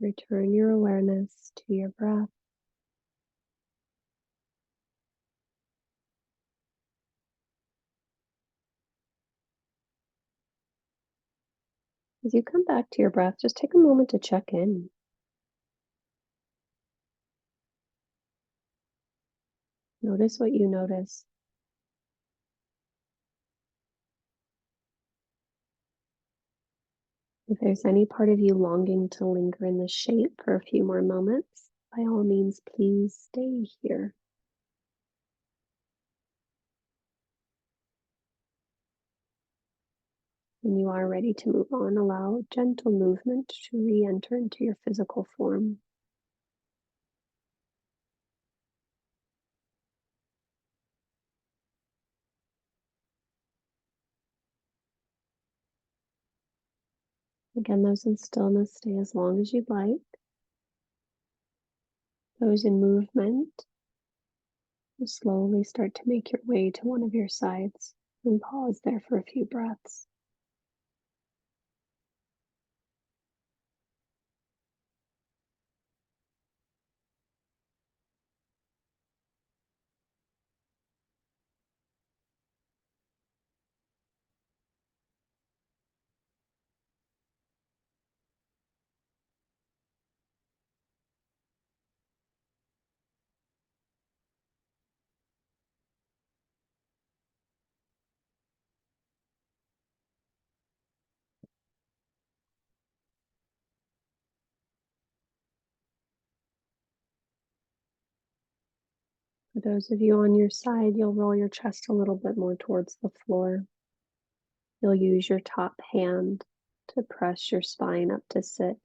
Return your awareness to your breath. As you come back to your breath, just take a moment to check in. Notice what you notice. If there's any part of you longing to linger in the shape for a few more moments, by all means, please stay here. When you are ready to move on, allow gentle movement to re-enter into your physical form. Again, those in stillness, stay as long as you'd like. Those in movement, you slowly start to make your way to one of your sides and pause there for a few breaths. For those of you on your side, you'll roll your chest a little bit more towards the floor. You'll use your top hand to press your spine up to sit.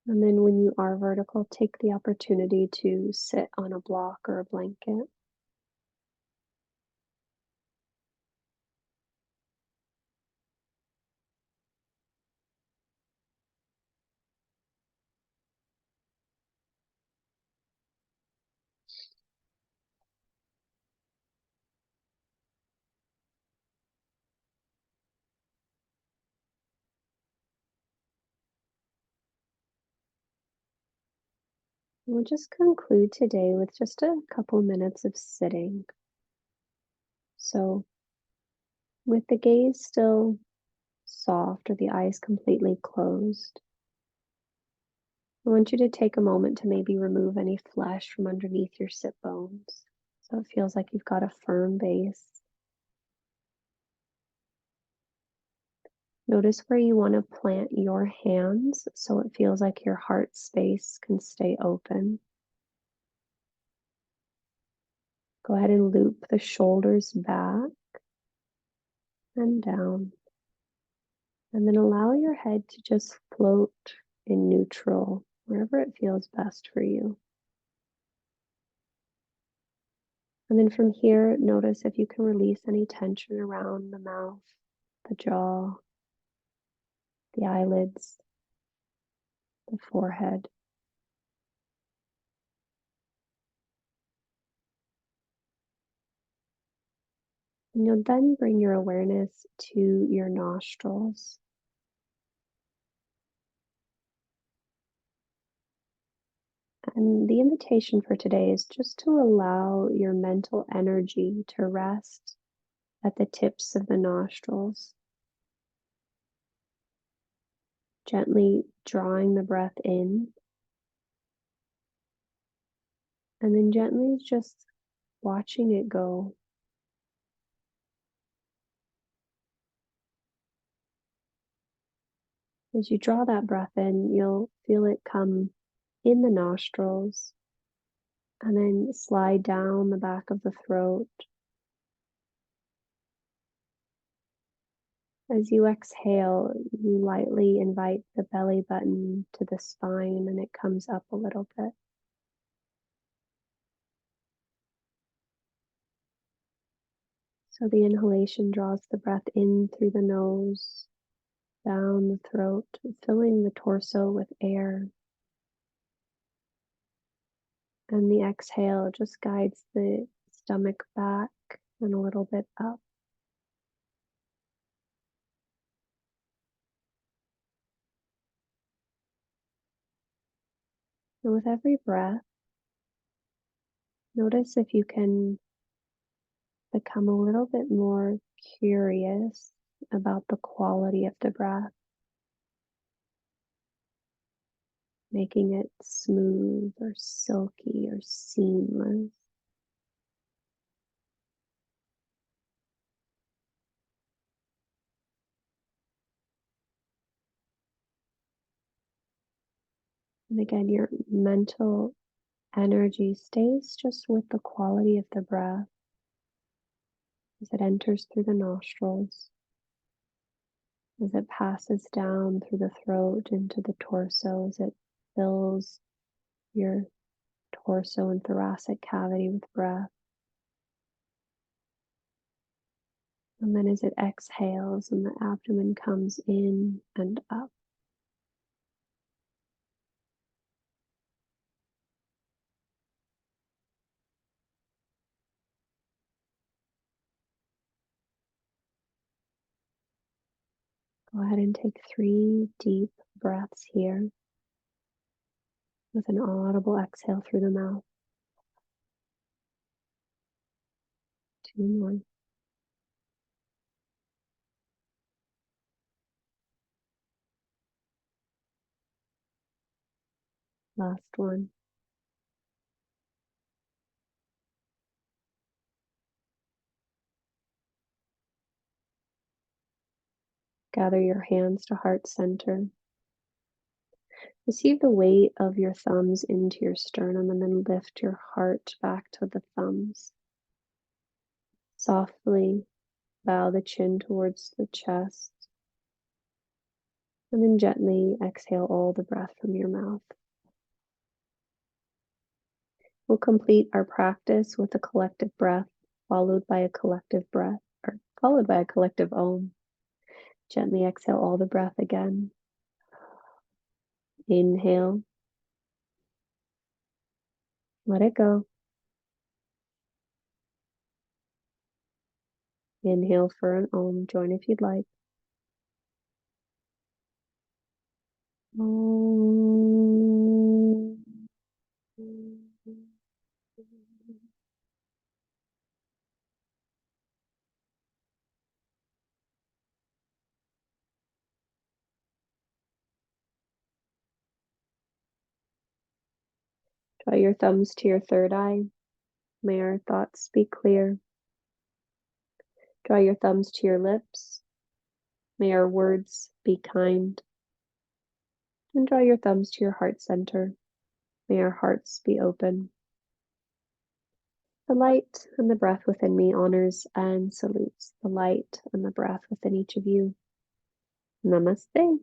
And then when you are vertical, take the opportunity to sit on a block or a blanket. We'll just conclude today with just a couple minutes of sitting. So, with the gaze still soft or the eyes completely closed, I want you to take a moment to maybe remove any flesh from underneath your sit bones so it feels like you've got a firm base. Notice where you want to plant your hands so it feels like your heart space can stay open. Go ahead and loop the shoulders back and down. And then allow your head to just float in neutral, wherever it feels best for you. And then from here, notice if you can release any tension around the mouth, the jaw, the eyelids, the forehead. And you'll then bring your awareness to your nostrils. And the invitation for today is just to allow your mental energy to rest at the tips of the nostrils, gently drawing the breath in, and then gently just watching it go. As you draw that breath in, you'll feel it come in the nostrils and then slide down the back of the throat. As you exhale, you lightly invite the belly button to the spine and it comes up a little bit. So the inhalation draws the breath in through the nose, down the throat, filling the torso with air. And the exhale just guides the stomach back and a little bit up. And with every breath, notice if you can become a little bit more curious about the quality of the breath, making it smooth or silky or seamless. And again, your mental energy stays just with the quality of the breath as it enters through the nostrils, as it passes down through the throat into the torso, as it fills your torso and thoracic cavity with breath. And then as it exhales and the abdomen comes in and up. Go ahead and take 3 deep breaths here with an audible exhale through the mouth. 2 more. Last one. Gather your hands to heart center. Receive the weight of your thumbs into your sternum and then lift your heart back to the thumbs. Softly bow the chin towards the chest and then gently exhale all the breath from your mouth. We'll complete our practice with a collective breath, followed by a collective breath, or followed by a collective Om. Gently exhale all the breath again. Inhale. Let it go. Inhale for an Om. Join if you'd like. Om. Draw your thumbs to your third eye. May our thoughts be clear. Draw your thumbs to your lips. May our words be kind. And draw your thumbs to your heart center. May our hearts be open. The light and the breath within me honors and salutes the light and the breath within each of you. Namaste.